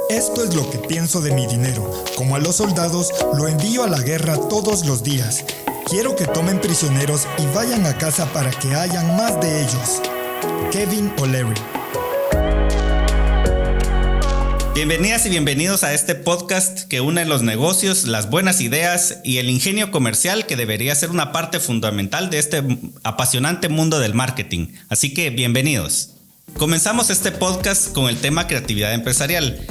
Esto es lo que pienso de mi dinero. Como a los soldados, lo envío a la guerra todos los días. Quiero que tomen prisioneros y vayan a casa para que hayan más de ellos. Kevin O'Leary. Bienvenidas y bienvenidos a este podcast que une los negocios, las buenas ideas y el ingenio comercial que debería ser una parte fundamental de este apasionante mundo del marketing. Así que bienvenidos. Comenzamos este podcast con el tema creatividad empresarial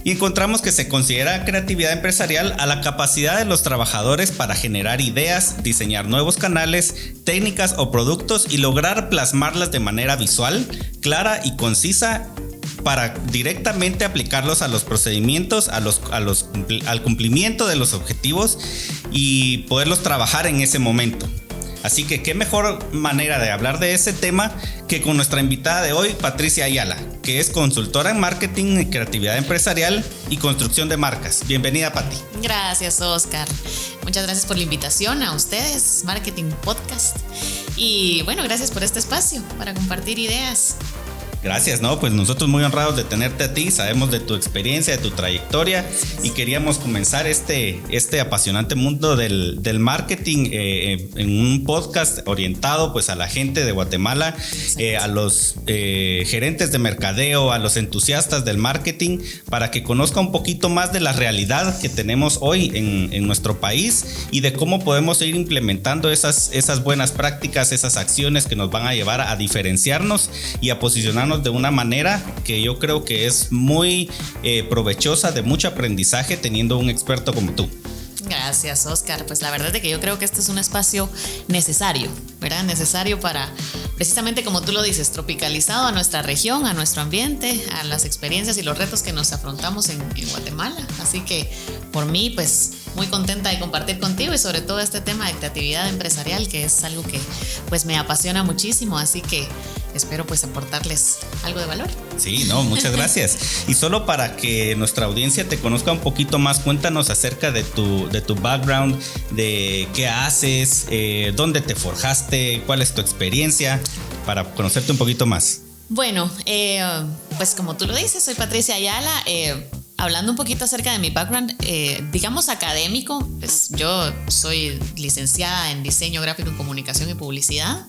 y encontramos que se considera creatividad empresarial a la capacidad de los trabajadores para generar ideas, diseñar nuevos canales, técnicas o productos y lograr plasmarlas de manera visual, clara y concisa para directamente aplicarlos a los procedimientos, al cumplimiento de los objetivos y poderlos trabajar en ese momento. Así que qué mejor manera de hablar de ese tema que con nuestra invitada de hoy, Patricia Ayala, que es consultora en marketing, creatividad empresarial y construcción de marcas. Bienvenida, Pati. Gracias, Oscar. Muchas gracias por la invitación a ustedes, Marketing Podcast. Y bueno, gracias por este espacio para compartir ideas. Gracias, ¿no? Pues nosotros muy honrados de tenerte a ti, sabemos de tu experiencia, de tu trayectoria y queríamos comenzar este apasionante mundo del marketing en un podcast orientado pues a la gente de Guatemala, a los gerentes de mercadeo, a los entusiastas del marketing, para que conozca un poquito más de la realidad que tenemos hoy en nuestro país y de cómo podemos ir implementando esas buenas prácticas, esas acciones que nos van a llevar a diferenciarnos y a posicionarnos de una manera que yo creo que es muy provechosa, de mucho aprendizaje teniendo un experto como tú. Gracias, Oscar. Pues la verdad es que yo creo que este es un espacio necesario, ¿verdad? Necesario para, precisamente como tú lo dices, tropicalizado a nuestra región, a nuestro ambiente, a las experiencias y los retos que nos afrontamos en Guatemala. Así que por mí, pues muy contenta de compartir contigo y sobre todo este tema de creatividad empresarial, que es algo que pues me apasiona muchísimo. Así que espero pues aportarles algo de valor. Sí, no, muchas gracias. Y solo para que nuestra audiencia te conozca un poquito más, cuéntanos acerca de tu background, de qué haces, dónde te forjaste, cuál es tu experiencia, para conocerte un poquito más. Bueno, pues como tú lo dices, soy Patricia Ayala. Hablando un poquito acerca de mi background, digamos académico, pues yo soy licenciada en diseño gráfico, en comunicación y publicidad.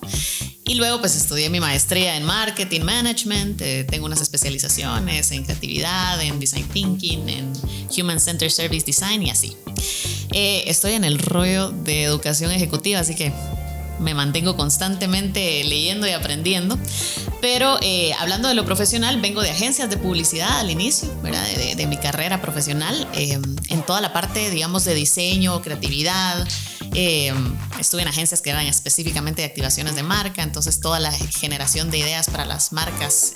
Y luego pues estudié mi maestría en marketing management, tengo unas especializaciones en creatividad, en design thinking, en human centered service design y así. Estoy en el rollo de educación ejecutiva, así que me mantengo constantemente leyendo y aprendiendo. Pero hablando de lo profesional, vengo de agencias de publicidad al inicio, ¿verdad? De mi carrera profesional, en toda la parte, digamos, de diseño, creatividad. Estuve en agencias que eran específicamente de activaciones de marca, entonces toda la generación de ideas para las marcas,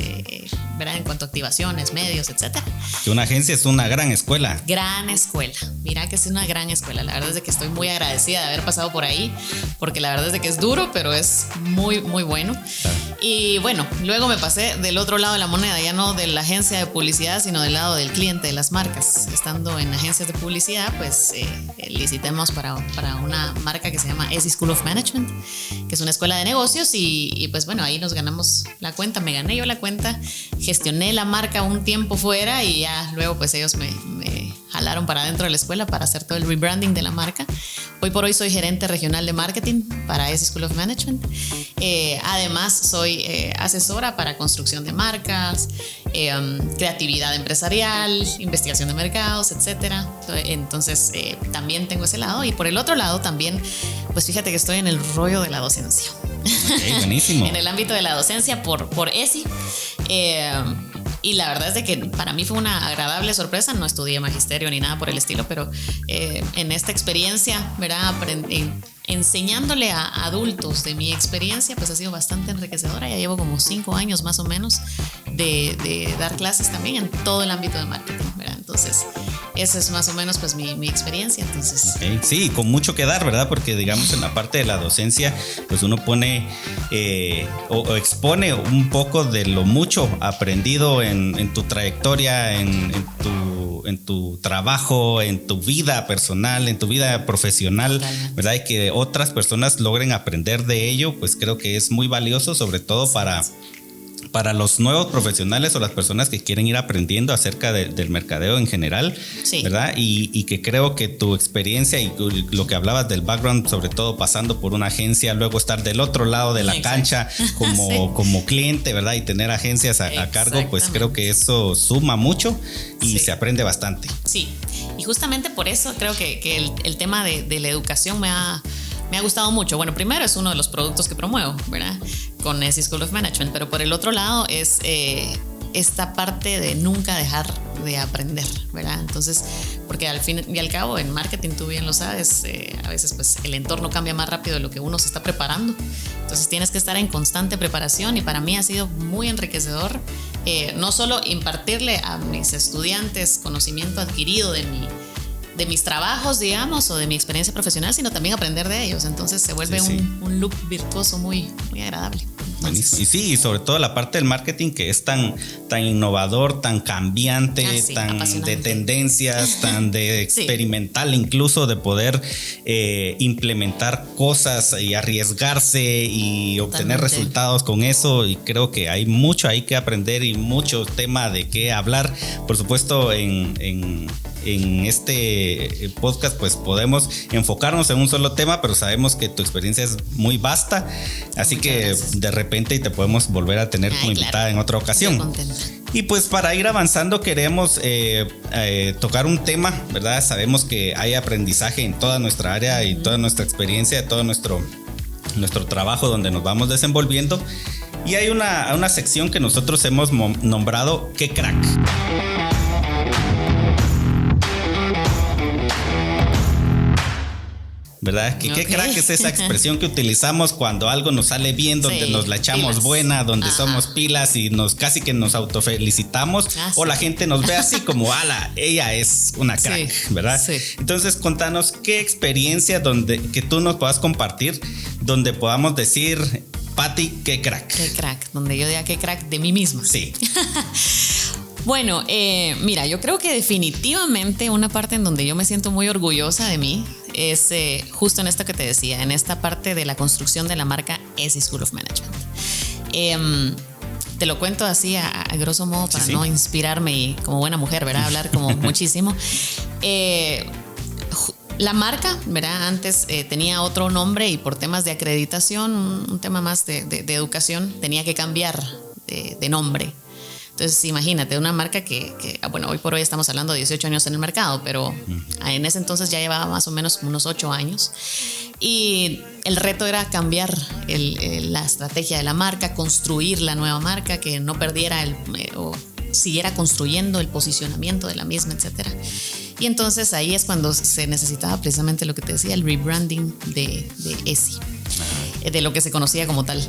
¿verdad? En cuanto a activaciones, medios, etcétera. Que una agencia es una gran escuela. Gran escuela, mira que es una gran escuela. La verdad es de que estoy muy agradecida de haber pasado por ahí, porque la verdad es de que es duro, pero es muy, muy bueno. Y bueno, luego me pasé del otro lado de la moneda, ya no de la agencia de publicidad, sino del lado del cliente, de las marcas. Estando en agencias de publicidad, pues licitemos para una marca que se llama ESI School of Management, que es una escuela de negocios y pues bueno, ahí nos ganamos la cuenta, me gané yo la cuenta, gestioné la marca un tiempo fuera y ya luego pues ellos me jalaron para dentro de la escuela para hacer todo el rebranding de la marca. Hoy por hoy soy gerente regional de marketing para ESI School of Management. Además soy asesora para construcción de marcas, creatividad empresarial, investigación de mercados, etcétera. Entonces también tengo ese lado y por el otro lado también, pues fíjate que estoy en el rollo de la docencia. Okay, buenísimo. En el ámbito de la docencia por ESI. Y la verdad es de que para mí fue una agradable sorpresa. No estudié magisterio ni nada por el estilo, pero en esta experiencia, ¿verdad? Enseñándole a adultos de mi experiencia, pues ha sido bastante enriquecedora. Ya llevo como 5 años más o menos de dar clases también en todo el ámbito de marketing, ¿verdad? Entonces, esa es más o menos pues mi experiencia. Entonces, okay. Sí, con mucho que dar, ¿verdad? Porque digamos en la parte de la docencia, pues uno pone o expone un poco de lo mucho aprendido en tu trayectoria, en tu trabajo, en tu vida personal, en tu vida profesional, ¿verdad? Y que otras personas logren aprender de ello, pues creo que es muy valioso, sobre todo para para los nuevos profesionales o las personas que quieren ir aprendiendo acerca del mercadeo en general, sí, ¿verdad? Y que creo que tu experiencia y lo que hablabas del background, sobre todo pasando por una agencia, luego estar del otro lado de la cancha como, sí, como cliente, ¿verdad? Y tener agencias a cargo, pues creo que eso suma mucho y sí, se aprende bastante. Sí, y justamente por eso creo que el tema de la educación me ha gustado mucho. Bueno, primero es uno de los productos que promuevo, ¿verdad? Con ESI School of Management, pero por el otro lado es esta parte de nunca dejar de aprender, ¿verdad? Entonces, porque al fin y al cabo en marketing, tú bien lo sabes, a veces pues el entorno cambia más rápido de lo que uno se está preparando. Entonces tienes que estar en constante preparación y para mí ha sido muy enriquecedor no solo impartirle a mis estudiantes conocimiento adquirido de mis trabajos, digamos, o de mi experiencia profesional, sino también aprender de ellos. Entonces se vuelve un loop virtuoso muy, muy agradable. Entonces, y sí, y sobre todo la parte del marketing que es tan innovador, tan cambiante, sí, tan de tendencias, tan de experimental, sí, incluso de poder implementar cosas y arriesgarse y obtener resultados con eso. Y creo que hay mucho ahí que aprender y mucho tema de qué hablar. Por supuesto, en este podcast pues podemos enfocarnos en un solo tema, pero sabemos que tu experiencia es muy vasta, así que de repente te podemos volver a tener como invitada en otra ocasión. Y pues para ir avanzando queremos tocar un tema, ¿verdad? Sabemos que hay aprendizaje en toda nuestra área y toda nuestra experiencia, todo nuestro trabajo donde nos vamos desenvolviendo, y hay una sección que nosotros hemos nombrado ¡Qué crack! ¿Verdad? ¿Qué crack es esa expresión que utilizamos cuando algo nos sale bien, donde nos la echamos pilas, buena, donde somos pilas y casi que nos autofelicitamos, o la gente nos ve así como, ala, ella es una crack, ¿verdad? Sí. Entonces, contanos qué experiencia que tú nos puedas compartir, donde podamos decir, Pati, qué crack. Qué crack, donde yo diga qué crack de mí misma. Sí. Bueno, mira, yo creo que definitivamente una parte en donde yo me siento muy orgullosa de mí es justo en esto que te decía, en esta parte de la construcción de la marca ESI School of Management. Te lo cuento así a grosso modo para no inspirarme y como buena mujer, ¿verdad? Hablar como muchísimo. La marca, ¿verdad? Antes tenía otro nombre y por temas de acreditación, un tema más de educación, tenía que cambiar de nombre. Entonces, imagínate, una marca que, bueno, hoy por hoy estamos hablando de 18 años en el mercado, pero en ese entonces ya llevaba más o menos unos 8 años. Y el reto era cambiar la estrategia de la marca, construir la nueva marca, que no perdiera o siguiera construyendo el posicionamiento de la misma, etcétera. Y entonces ahí es cuando se necesitaba precisamente lo que te decía, el rebranding de ESI, de lo que se conocía como tal.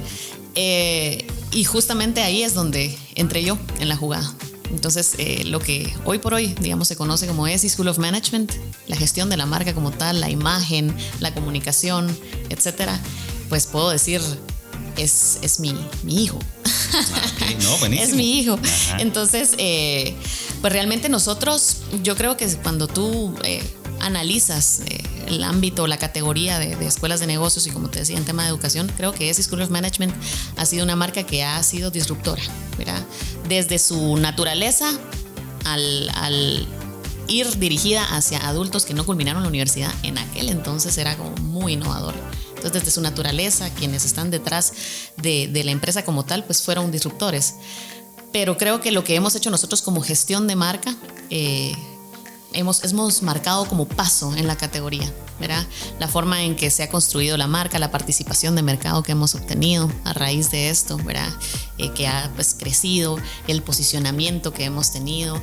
Y justamente ahí es donde entré yo en la jugada. Entonces, lo que hoy por hoy, digamos, se conoce como ESI School of Management, la gestión de la marca como tal, la imagen, la comunicación, etcétera, pues puedo decir, es mi hijo. Okay, no, buenísimo. Es mi hijo. Ajá. Entonces, pues realmente nosotros, yo creo que cuando tú analizas el ámbito, la categoría de escuelas de negocios y como te decía en tema de educación, creo que ESI School of Management ha sido una marca que ha sido disruptora, ¿verdad? Desde su naturaleza al ir dirigida hacia adultos que no culminaron la universidad, en aquel entonces era como muy innovador. Entonces, desde su naturaleza, quienes están detrás de la empresa como tal, pues fueron disruptores. Pero creo que lo que hemos hecho nosotros como gestión de marca, hemos marcado como paso en la categoría, ¿verdad? La forma en que se ha construido la marca, la participación de mercado que hemos obtenido a raíz de esto, ¿verdad? Que ha pues crecido, el posicionamiento que hemos tenido,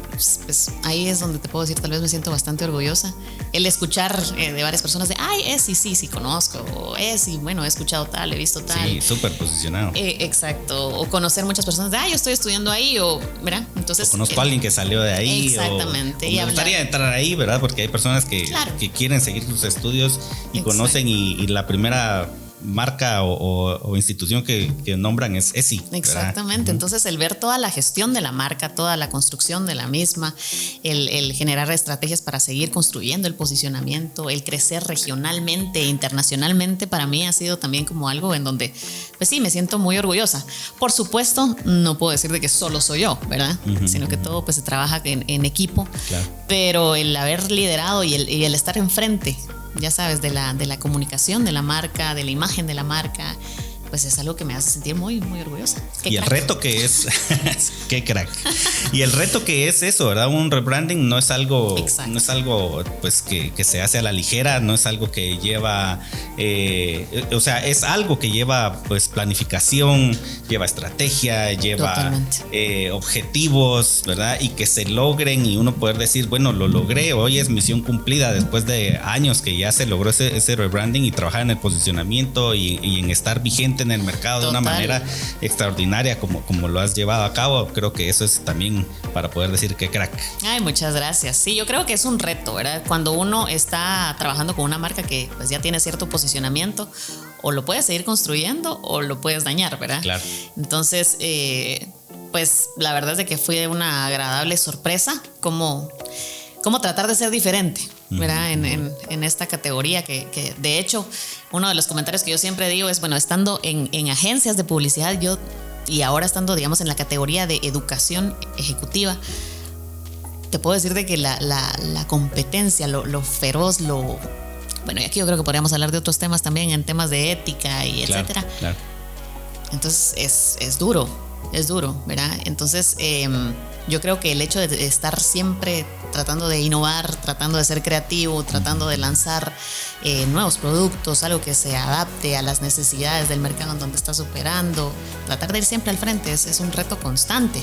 pues ahí es donde te puedo decir, tal vez me siento bastante orgullosa. El escuchar de varias personas de, ay, sí conozco, o sí, bueno, he escuchado tal, he visto tal. Sí, súper posicionado. Exacto, o conocer muchas personas de, yo estoy estudiando ahí, o, ¿verdad? Entonces, o conozco a alguien que salió de ahí. Exactamente. O me gustaría entrar ahí, ¿verdad? Porque hay personas que quieren seguir sus estudios y conocen y la primera marca o institución que nombran es ESI. Exactamente. Entonces, el ver toda la gestión de la marca, toda la construcción de la misma, el generar estrategias para seguir construyendo el posicionamiento, el crecer regionalmente, internacionalmente, para mí ha sido también como algo en donde pues sí, me siento muy orgullosa. Por supuesto, no puedo decir de que solo soy yo, ¿verdad? Sino que todo pues se trabaja en equipo. Claro. Pero el haber liderado y el estar enfrente, ya sabes, de la comunicación de la marca, de la imagen de la marca, pues es algo que me hace sentir muy, muy orgullosa. Y el reto que es, qué crack. Y el reto que es eso, ¿verdad? Un rebranding no es algo, pues que se hace a la ligera, no es algo que lleva, o sea, es algo que lleva pues planificación, lleva estrategia, lleva objetivos, ¿verdad? Y que se logren y uno poder decir, bueno, lo logré, hoy es misión cumplida después de años que ya se logró ese rebranding y trabajar en el posicionamiento y en estar vigente en el mercado de una manera extraordinaria como lo has llevado a cabo. Creo que eso es también para poder decir que crack. Ay, muchas gracias. Sí, yo creo que es un reto, ¿verdad? Cuando uno está trabajando con una marca que pues ya tiene cierto posicionamiento, o lo puedes seguir construyendo o lo puedes dañar, ¿verdad? Claro. Entonces, pues la verdad es de que fue una agradable sorpresa cómo tratar de ser diferente, ¿verdad? En esta categoría que de hecho uno de los comentarios que yo siempre digo es, bueno, estando en agencias de publicidad y ahora estando, digamos, en la categoría de educación ejecutiva, te puedo decir de que la competencia, lo feroz, bueno, y aquí yo creo que podríamos hablar de otros temas también, en temas de ética y etcétera. Claro. Entonces es duro, ¿verdad? Entonces yo creo que el hecho de estar siempre tratando de innovar, tratando de ser creativo, tratando de lanzar nuevos productos, algo que se adapte a las necesidades del mercado en donde estás operando, tratar de ir siempre al frente es un reto constante.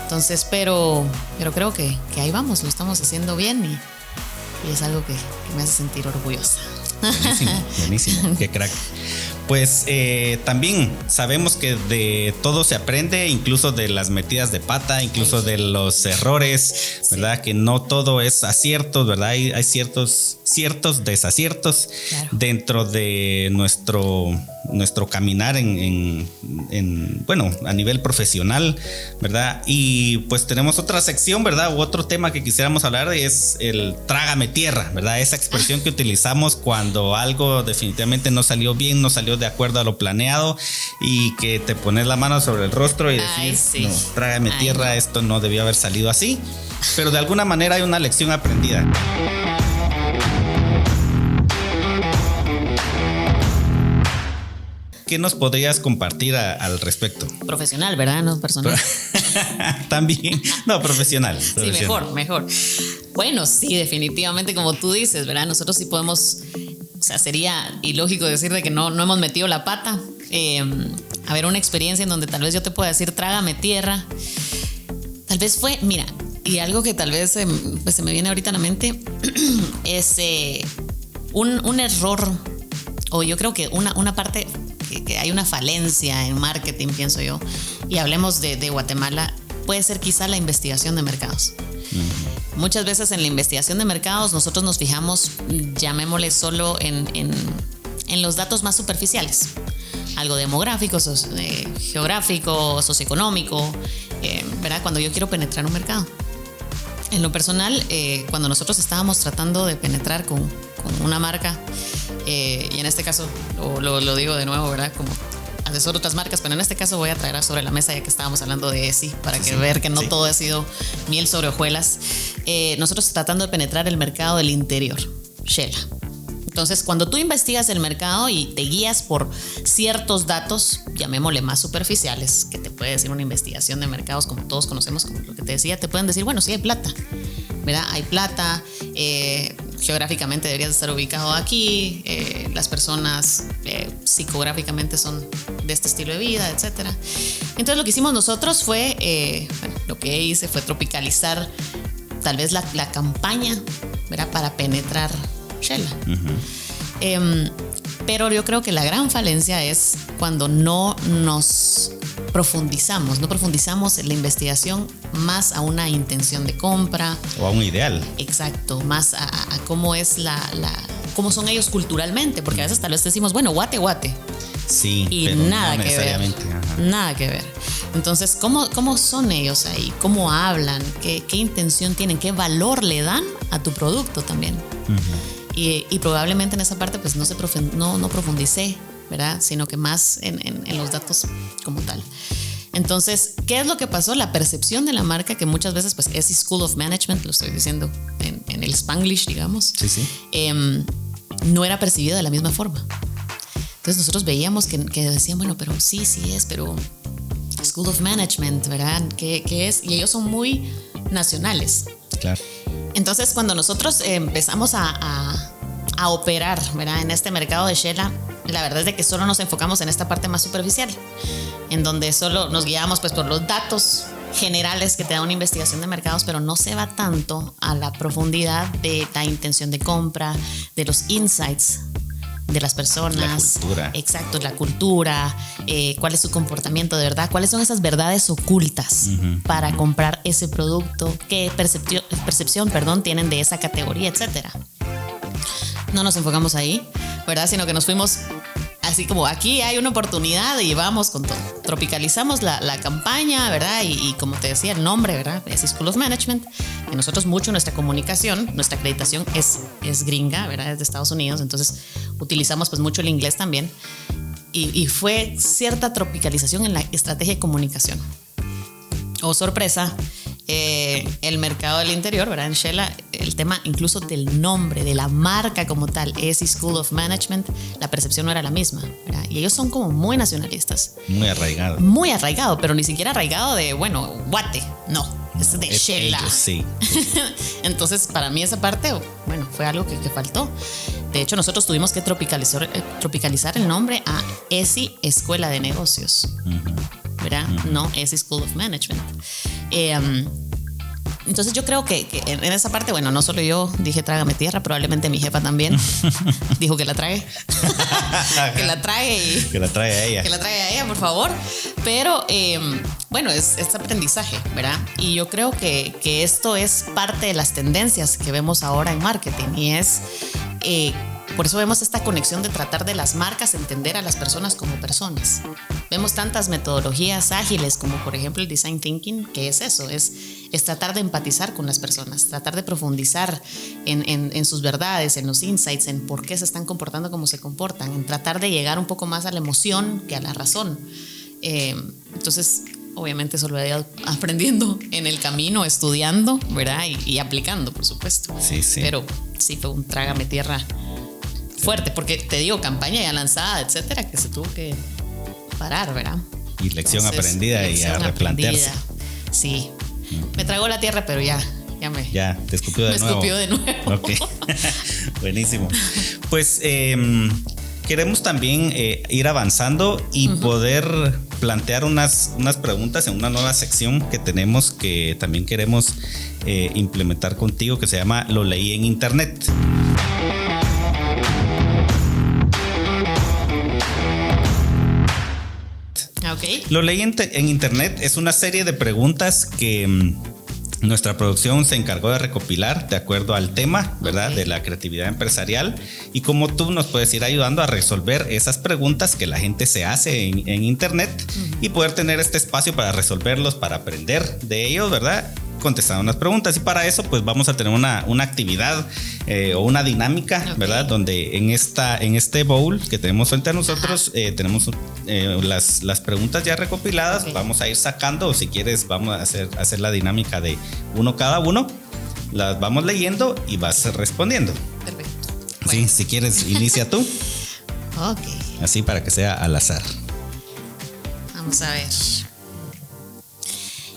Entonces, pero creo que ahí vamos, lo estamos haciendo bien y es algo que me hace sentir orgullosa. Buenísimo, qué crack. Pues también sabemos que de todo se aprende, incluso de las metidas de pata, incluso de los errores, ¿verdad? Sí. Que no todo es aciertos, ¿verdad? Hay ciertos desaciertos, claro, dentro de nuestro caminar bueno, a nivel profesional, ¿verdad? Y pues tenemos otra sección, ¿verdad? U otro tema que quisiéramos hablar es el trágame tierra, ¿verdad? Esa expresión que utilizamos cuando algo definitivamente no salió bien, no salió de acuerdo a lo planeado y que te pones la mano sobre el rostro y decís, sí, no, trágame tierra, esto no debió haber salido así, pero de alguna manera hay una lección aprendida. ¿Qué nos podrías compartir al respecto? Profesional, ¿verdad? No personal. También, no, profesional. Sí, mejor. Bueno, sí, definitivamente, como tú dices, ¿verdad? Nosotros sí podemos, o sea, sería ilógico decir de que no hemos metido la pata. A ver, una experiencia en donde tal vez yo te pueda decir, trágame tierra. Tal vez fue, mira, y algo que tal vez pues se me viene ahorita a la mente es un error, o yo creo que una parte que hay una falencia en marketing, pienso yo, y hablemos de Guatemala, puede ser quizá la investigación de mercados. Muchas veces en la investigación de mercados nosotros nos fijamos, llamémosle solo en los datos más superficiales, algo demográfico, geográfico, socioeconómico, ¿verdad? Cuando yo quiero penetrar un mercado. En lo personal, cuando nosotros estábamos tratando de penetrar con una marca, y en este caso lo digo de nuevo, ¿verdad? Como asesor de otras marcas, pero en este caso voy a traer sobre la mesa, ya que estábamos hablando de ESI, para ver que no todo ha sido miel sobre hojuelas. Nosotros tratando de penetrar el mercado del interior, Shela. Entonces, cuando tú investigas el mercado y te guías por ciertos datos, llamémosle más superficiales, que te puede decir una investigación de mercados, como todos conocemos, como lo que te decía, te pueden decir, bueno, sí hay plata, ¿verdad? Hay plata, geográficamente deberías estar ubicado aquí, las personas psicográficamente son de este estilo de vida, etcétera. Entonces, lo que hicimos nosotros fue, lo que hice fue tropicalizar tal vez la campaña, ¿verdad? Para penetrar Shela. Pero yo creo que la gran falencia es cuando no profundizamos en la investigación más a una intención de compra o a un ideal. Exacto, más a cómo es cómo son ellos culturalmente, porque a veces tal vez decimos, bueno, guate. Sí, y pero nada no que ver. Nada que ver. Entonces, ¿cómo son ellos ahí? ¿Cómo hablan? ¿Qué intención tienen? ¿Qué valor le dan a tu producto también? Y probablemente en esa parte pues no profundicé ¿verdad? Sino que más en los datos como tal. Entonces, ¿qué es lo que pasó? La percepción de la marca, que muchas veces pues es School of Management, lo estoy diciendo en el Spanglish, digamos, no era percibida de la misma forma. Entonces nosotros veíamos que decían, bueno, pero sí es, pero School of Management, ¿verdad? ¿Qué es? Y ellos son muy nacionales. Claro. Entonces, cuando nosotros empezamos a operar, ¿verdad? En este mercado de Shela, la verdad es de que solo nos enfocamos en esta parte más superficial, en donde solo nos guiamos pues por los datos generales que te da una investigación de mercados, pero no se va tanto a la profundidad de la intención de compra, de los insights de las personas. La cultura. Exacto, la cultura, cuál es su comportamiento de verdad, cuáles son esas verdades ocultas para comprar ese producto, qué percepción tienen de esa categoría, etcétera. No nos enfocamos ahí, ¿verdad? Sino que nos fuimos así como aquí hay una oportunidad y vamos con todo. Tropicalizamos la campaña, ¿verdad? Y como te decía, el nombre, ¿verdad? Es School of Management. Y nosotros mucho nuestra comunicación, nuestra acreditación es gringa, ¿verdad? Es de Estados Unidos. Entonces utilizamos pues mucho el inglés también. Y fue cierta tropicalización en la estrategia de comunicación. Oh, sorpresa. El mercado del interior, ¿verdad? En Shela, el tema incluso del nombre, de la marca como tal, es School of Management, la percepción no era la misma, ¿verdad? Y ellos son como muy nacionalistas. Muy arraigado. Muy arraigado, pero ni siquiera arraigado de, bueno, Guate, no, es de Shela. Ellos, sí. Entonces, para mí esa parte, bueno, fue algo que faltó. De hecho, nosotros tuvimos que tropicalizar el nombre a ESI, Escuela de Negocios. ¿Verdad? No, es School of Management. Entonces yo creo que en esa parte, bueno, no solo yo dije trágame tierra, probablemente mi jefa también dijo que la trague. Que la trague que la trague a ella. Que la trague a ella, por favor. Pero bueno, es aprendizaje, ¿verdad? Y yo creo que esto es parte de las tendencias que vemos ahora en marketing y es... por eso vemos esta conexión de tratar de las marcas entender a las personas como personas. Vemos tantas metodologías ágiles como por ejemplo el Design Thinking, que es eso, es tratar de empatizar con las personas, tratar de profundizar en sus verdades, en los insights, en por qué se están comportando como se comportan, en tratar de llegar un poco más a la emoción que a la razón. Entonces, obviamente eso lo he ido aprendiendo en el camino, estudiando, ¿verdad? Y aplicando, por supuesto. Sí. Pero sí fue un trágame tierra fuerte, porque te digo, campaña ya lanzada, etcétera, que se tuvo que parar, ¿verdad? Y lección aprendida y a replantearse. Sí, me tragó la tierra, pero ya te escupió de nuevo. Me escupió de nuevo. Ok, buenísimo. Pues queremos también ir avanzando y poder plantear unas preguntas en una nueva sección que tenemos, que también queremos implementar contigo, que se llama Lo leí en internet. Okay. Lo leí en internet, es una serie de preguntas que nuestra producción se encargó de recopilar de acuerdo al tema, ¿verdad? De la creatividad empresarial, y cómo tú nos puedes ir ayudando a resolver esas preguntas que la gente se hace en internet y poder tener este espacio para resolverlos, para aprender de ellos, ¿verdad? Contestando unas preguntas, y para eso pues vamos a tener una actividad o una dinámica, ¿verdad? Donde en este bowl que tenemos frente a nosotros tenemos las preguntas ya recopiladas. Vamos a ir sacando, o si quieres vamos a hacer la dinámica de uno cada uno, las vamos leyendo y vas respondiendo. Perfecto. Bueno. Sí, si quieres inicia tú. Ok. Así para que sea al azar. Vamos a ver.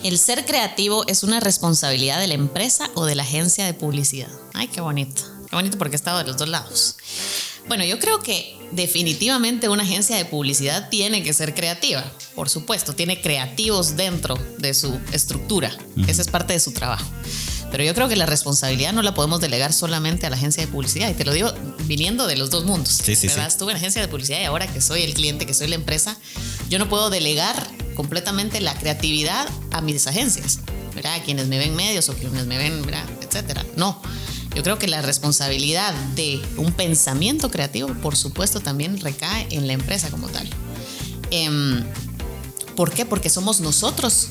¿El ser creativo es una responsabilidad de la empresa o de la agencia de publicidad? Ay, qué bonito. Qué bonito, porque he estado de los dos lados. Bueno, yo creo que definitivamente una agencia de publicidad tiene que ser creativa. Por supuesto, tiene creativos dentro de su estructura. Esa es parte de su trabajo. Pero yo creo que la responsabilidad no la podemos delegar solamente a la agencia de publicidad. Y te lo digo viniendo de los dos mundos. Sí. ¿Verdad? Estuve en agencia de publicidad y ahora que soy el cliente, que soy la empresa, yo no puedo delegar completamente la creatividad a mis agencias, ¿verdad? A quienes me ven medios o quienes me ven, ¿verdad? Etcétera. No. Yo creo que la responsabilidad de un pensamiento creativo, por supuesto, también recae en la empresa como tal. ¿Por qué? Porque somos nosotros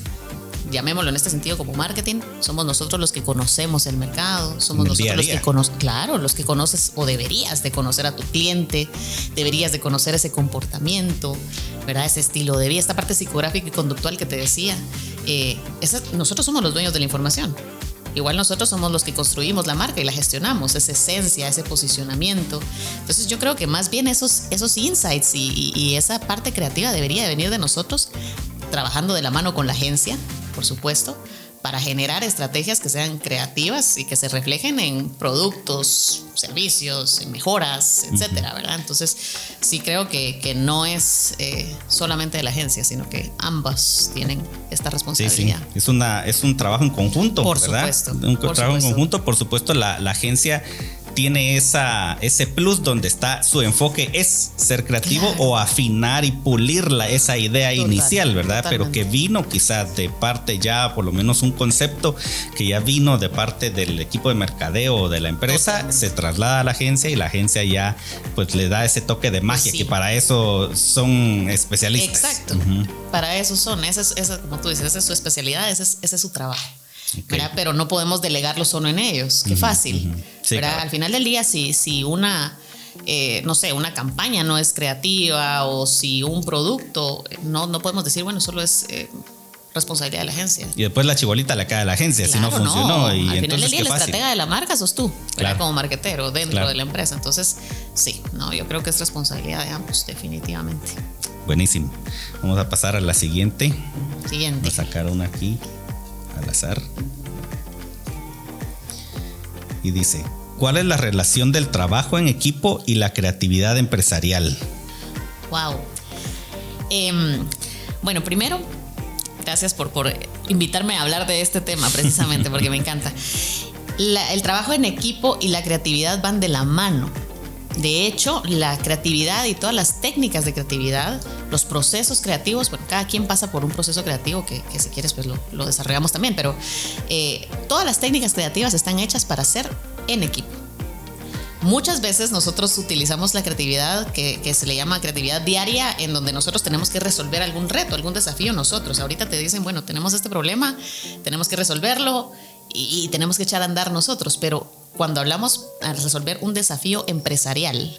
llamémoslo en este sentido como marketing, somos nosotros los que conocemos el mercado, somos el día a nosotros día. los que claro, los que conoces o deberías de conocer a tu cliente, deberías de conocer ese comportamiento, ¿verdad? Ese estilo de vida, esta parte psicográfica y conductual que te decía. Nosotros somos los dueños de la información. Igual nosotros somos los que construimos la marca y la gestionamos, esa esencia, ese posicionamiento. Entonces yo creo que más bien esos insights y esa parte creativa debería de venir de nosotros, trabajando de la mano con la agencia, por supuesto, para generar estrategias que sean creativas y que se reflejen en productos, servicios, en mejoras, etcétera, ¿verdad? Entonces sí creo que no es solamente de la agencia, sino que ambas tienen esta responsabilidad. Sí, sí. Es un trabajo en conjunto, por ¿verdad? Supuesto, un por trabajo supuesto. en conjunto. Por supuesto, la agencia tiene ese plus donde está su enfoque es ser creativo, claro, o afinar y pulir esa idea inicial, ¿verdad? Totalmente. Pero que vino quizás de parte ya, por lo menos un concepto que ya vino de parte del equipo de mercadeo o de la empresa, totalmente, se traslada a la agencia y la agencia ya pues le da ese toque de magia, pues sí, que para eso son especialistas. Exacto, para eso son, esa como tú dices, esa es su especialidad, ese es su trabajo. Okay. Pero no podemos delegarlo solo en ellos. Qué fácil. Sí, claro. Al final del día, si una, no sé, una campaña no es creativa o si un producto, no podemos decir, bueno, solo es responsabilidad de la agencia. Y después la chibolita le cae a la agencia, claro, si no funcionó. No. Y al entonces, final del día, la estratega de la marca sos tú, claro, como marketero dentro de la empresa. Entonces, sí, yo creo que es responsabilidad de ambos, definitivamente. Buenísimo. Vamos a pasar a la siguiente. Siguiente. Voy a sacar una aquí al azar. Y dice: ¿cuál es la relación del trabajo en equipo y la creatividad empresarial? Wow. Bueno, primero, gracias por invitarme a hablar de este tema precisamente porque me encanta. El trabajo en equipo y la creatividad van de la mano. De hecho, la creatividad y todas las técnicas de creatividad, los procesos creativos, bueno, cada quien pasa por un proceso creativo que si quieres pues lo desarrollamos también, pero todas las técnicas creativas están hechas para hacer en equipo. Muchas veces nosotros utilizamos la creatividad que se le llama creatividad diaria, en donde nosotros tenemos que resolver algún reto, algún desafío nosotros. Ahorita te dicen, bueno, tenemos este problema, tenemos que resolverlo y tenemos que echar a andar nosotros, pero cuando hablamos de resolver un desafío empresarial,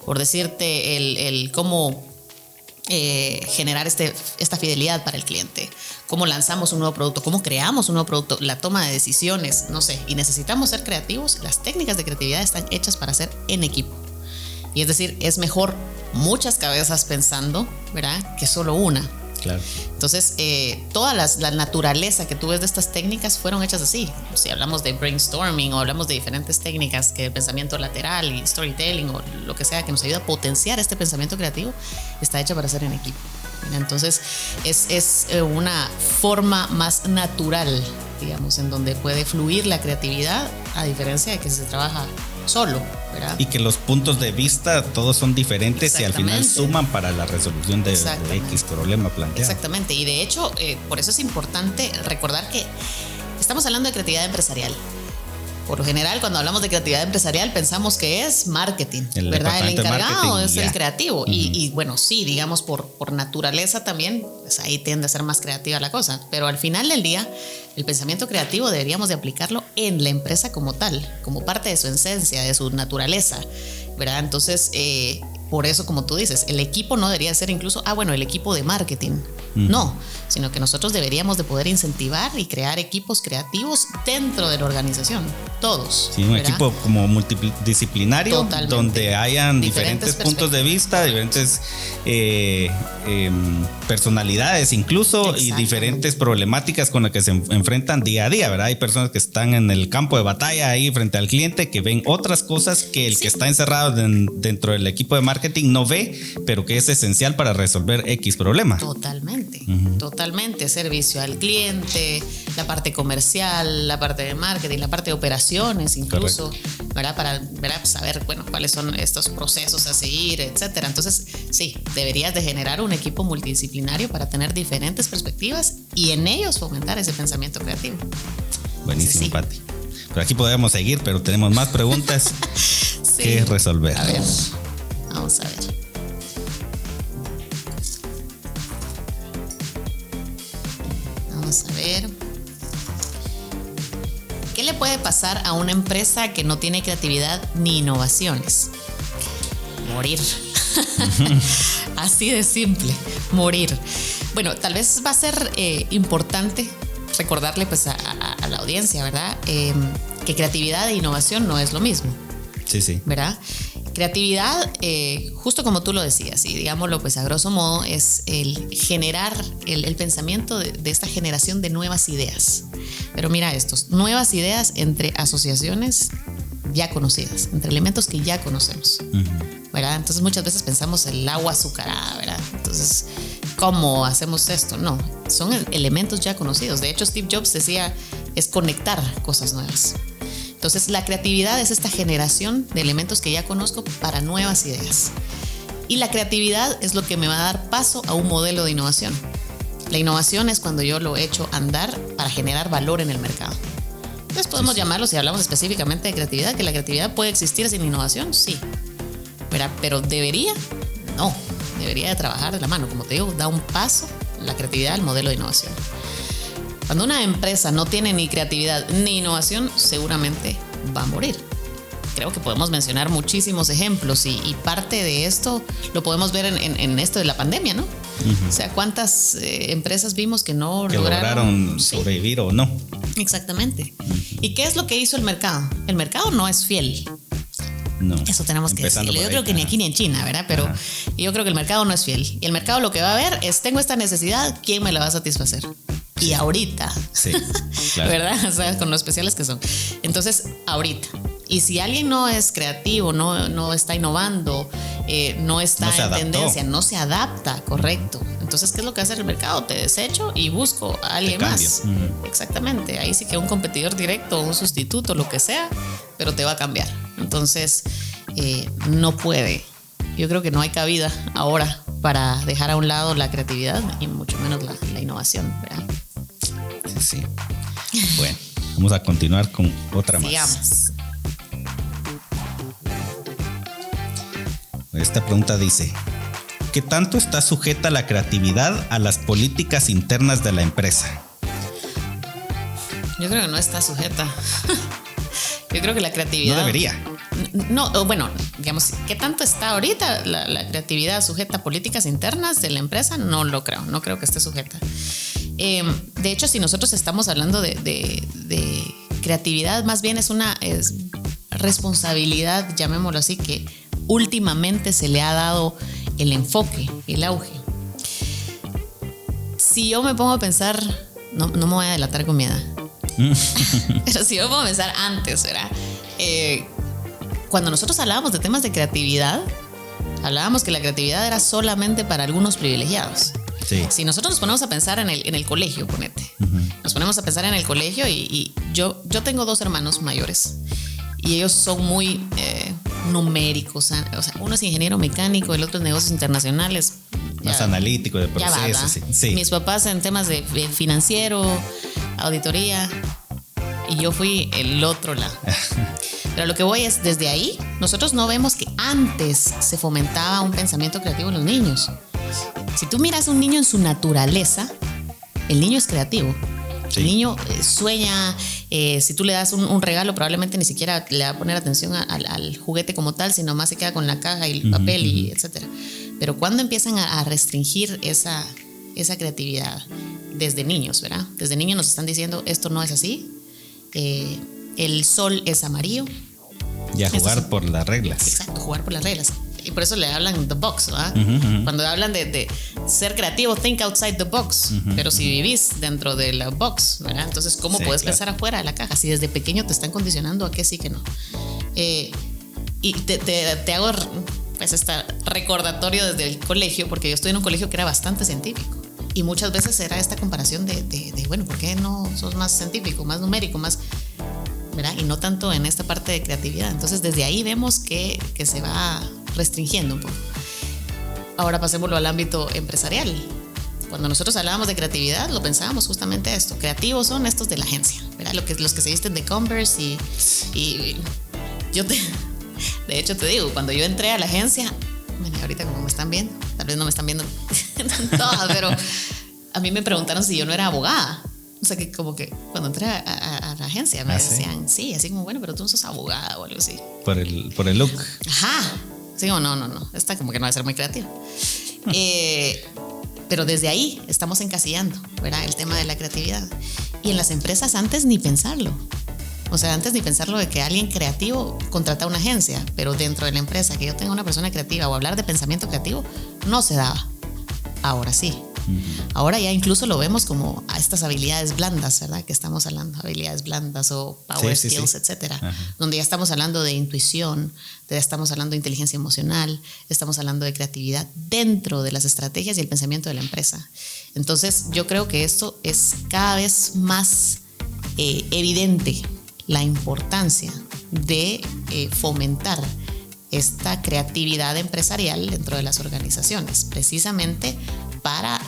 por decirte el cómo generar esta fidelidad para el cliente, cómo lanzamos un nuevo producto, cómo creamos un nuevo producto, la toma de decisiones, no sé, y necesitamos ser creativos, las técnicas de creatividad están hechas para hacer en equipo. Y es decir, es mejor muchas cabezas pensando, ¿verdad?, que solo una. Claro. Entonces, toda la naturaleza que tú ves de estas técnicas fueron hechas así. Si hablamos de brainstorming o hablamos de diferentes técnicas que de pensamiento lateral y storytelling o lo que sea que nos ayuda a potenciar este pensamiento creativo, está hecha para hacer en equipo. Entonces, es una forma más natural, digamos, en donde puede fluir la creatividad, a diferencia de que se trabaja solo, ¿verdad? Y que los puntos de vista todos son diferentes y al final suman para la resolución de X problema planteado. Exactamente, y de hecho, por eso es importante recordar que estamos hablando de creatividad empresarial. Por lo general, cuando hablamos de creatividad empresarial, pensamos que es marketing, ¿verdad? El encargado es el creativo. Y bueno, sí, digamos, por naturaleza también, pues ahí tiende a ser más creativa la cosa. Pero al final del día, el pensamiento creativo deberíamos de aplicarlo en la empresa como tal, como parte de su esencia, de su naturaleza, ¿verdad? Entonces, por eso, como tú dices, el equipo no debería ser incluso, el equipo de marketing. No, sino que nosotros deberíamos de poder incentivar y crear equipos creativos dentro de la organización, todos. Sí, un ¿verdad? Equipo como multidisciplinario. Totalmente. Donde hayan diferentes puntos de vista, diferentes personalidades incluso, y diferentes problemáticas con las que se enfrentan día a día, ¿verdad? Hay personas que están en el campo de batalla ahí frente al cliente, que ven otras cosas que el que está encerrado dentro del equipo de marketing no ve, pero que es esencial para resolver X problema. Totalmente. Totalmente, servicio al cliente, la parte comercial, la parte de marketing, la parte de operaciones incluso, ¿verdad? Para saber, cuáles son estos procesos a seguir, etcétera. Entonces, sí, deberías de generar un equipo multidisciplinario para tener diferentes perspectivas y en ellos fomentar ese pensamiento creativo. Buenísimo, sí. Pati. Por aquí podemos seguir, pero tenemos más preguntas sí. que resolver. A ver, vamos a ver. Vamos a ver. le puede pasar a una empresa que no tiene creatividad ni innovaciones? Morir. Así de simple, morir. Bueno, tal vez va a ser importante recordarle pues a la audiencia, ¿verdad? Que creatividad e innovación no es lo mismo. Sí. ¿Verdad? Creatividad, justo como tú lo decías, y digámoslo pues a grosso modo, es el generar el pensamiento de esta generación de nuevas ideas. Pero mira estos, nuevas ideas entre asociaciones ya conocidas, entre elementos que ya conocemos. ¿Verdad? Entonces muchas veces pensamos el agua azucarada, ¿verdad? Entonces, ¿cómo hacemos esto? No, son elementos ya conocidos. De hecho, Steve Jobs decía, es conectar cosas nuevas. Entonces, la creatividad es esta generación de elementos que ya conozco para nuevas ideas. Y la creatividad es lo que me va a dar paso a un modelo de innovación. La innovación es cuando yo lo echo a andar para generar valor en el mercado. Entonces, podemos llamarlo, si hablamos específicamente de creatividad, que la creatividad puede existir sin innovación, sí. Pero debería, no. Debería de trabajar de la mano. Como te digo, da un paso la creatividad al modelo de innovación. Cuando una empresa no tiene ni creatividad ni innovación, seguramente va a morir. Creo que podemos mencionar muchísimos ejemplos y parte de esto lo podemos ver en esto de la pandemia, ¿no? O sea, ¿cuántas empresas vimos que no lograron sobrevivir o no? Exactamente. ¿Y qué es lo que hizo el mercado? El mercado no es fiel. No. Eso tenemos que decirlo. Yo creo que ni aquí ni en China, ¿verdad? Pero yo creo que el mercado no es fiel. Y el mercado lo que va a ver es, tengo esta necesidad, ¿quién me la va a satisfacer? Y ahorita. Sí, claro. ¿Verdad? O sea, con lo especiales que son. Entonces, ahorita. Y si alguien no es creativo, no está innovando, no está en tendencia, no se adapta, correcto. Entonces, ¿qué es lo que hace el mercado? Te desecho y busco a alguien más. Exactamente. Ahí sí que un competidor directo, un sustituto, lo que sea, pero te va a cambiar. Entonces, no puede. Yo creo que no hay cabida ahora para dejar a un lado la creatividad y mucho menos la innovación, ¿verdad? Sí. Bueno, vamos a continuar con otra más. Sigamos. Esta pregunta dice: ¿qué tanto está sujeta la creatividad a las políticas internas de la empresa? Yo creo que no está sujeta. Yo creo que la creatividad... No debería. No, bueno, digamos, ¿qué tanto está ahorita la creatividad sujeta a políticas internas de la empresa? No lo creo, no creo que esté sujeta. De hecho, si nosotros estamos hablando de creatividad, más bien es responsabilidad, llamémoslo así, que últimamente se le ha dado el enfoque, el auge. Si yo me pongo a pensar, no me voy a delatar con mi edad, pero si yo me pongo a pensar antes, ¿verdad? Cuando nosotros hablábamos de temas de creatividad, hablábamos que la creatividad era solamente para algunos privilegiados. Sí. Si nosotros nos ponemos a pensar en el colegio, ponete. Nos ponemos a pensar en el colegio y yo tengo 2 hermanos mayores y ellos son muy numéricos. O sea, uno es ingeniero mecánico, el otro es negocios internacionales. Más analítico de procesos. Sí. Mis papás en temas de financiero, auditoría, y yo fui el otro lado. Pero lo que voy es, desde ahí, nosotros no vemos que antes se fomentaba un pensamiento creativo en los niños. Si tú miras a un niño en su naturaleza, el niño es creativo. Sí. El niño sueña, si tú le das un regalo, probablemente ni siquiera le va a poner atención al juguete como tal, sino más se queda con la caja y el papel y etcétera. Pero cuando empiezan a restringir esa creatividad desde niños, ¿verdad? Desde niños nos están diciendo, esto no es así, el sol es amarillo. Y a jugar por las reglas. Exacto, jugar por las reglas. Y por eso le hablan the box, ¿verdad? Cuando hablan de ser creativo, think outside the box. Pero si vivís dentro de la box, ¿verdad? Entonces, ¿cómo puedes pensar afuera de la caja? Si desde pequeño te están condicionando a que sí, que no. Y te hago pues este recordatorio desde el colegio, porque yo estuve en un colegio que era bastante científico. Y muchas veces era esta comparación de bueno, ¿por qué no sos más científico, más numérico, más... ¿verdad? Y no tanto en esta parte de creatividad. Entonces, desde ahí vemos que se va restringiendo un poco. Ahora pasémoslo al ámbito empresarial. Cuando nosotros hablábamos de creatividad, lo pensábamos justamente esto. Creativos son estos de la agencia, ¿verdad? Los que se visten de Converse y yo de hecho te digo, cuando yo entré a la agencia, bueno, ahorita como me están viendo, tal vez no me están viendo todas, pero a mí me preguntaron si yo no era abogada. O sea, que como que cuando entré a la agencia me decían, sí, así como, bueno, pero tú no sos abogada o algo así. Por el look. Ajá. Sí, o no. Esta como que no va a ser muy creativa. Pero desde ahí estamos encasillando, ¿verdad? El tema de la creatividad. Y en las empresas antes ni pensarlo. O sea, antes ni pensarlo de que alguien creativo contrata una agencia, pero dentro de la empresa que yo tenga una persona creativa o hablar de pensamiento creativo, no se daba. Ahora sí. Ahora ya incluso lo vemos como a estas habilidades blandas, ¿verdad? Que estamos hablando, habilidades blandas o power skills, etcétera. Donde ya estamos hablando de intuición, ya estamos hablando de inteligencia emocional, estamos hablando de creatividad dentro de las estrategias y el pensamiento de la empresa. Entonces, yo creo que esto es cada vez más evidente la importancia de fomentar esta creatividad empresarial dentro de las organizaciones, precisamente para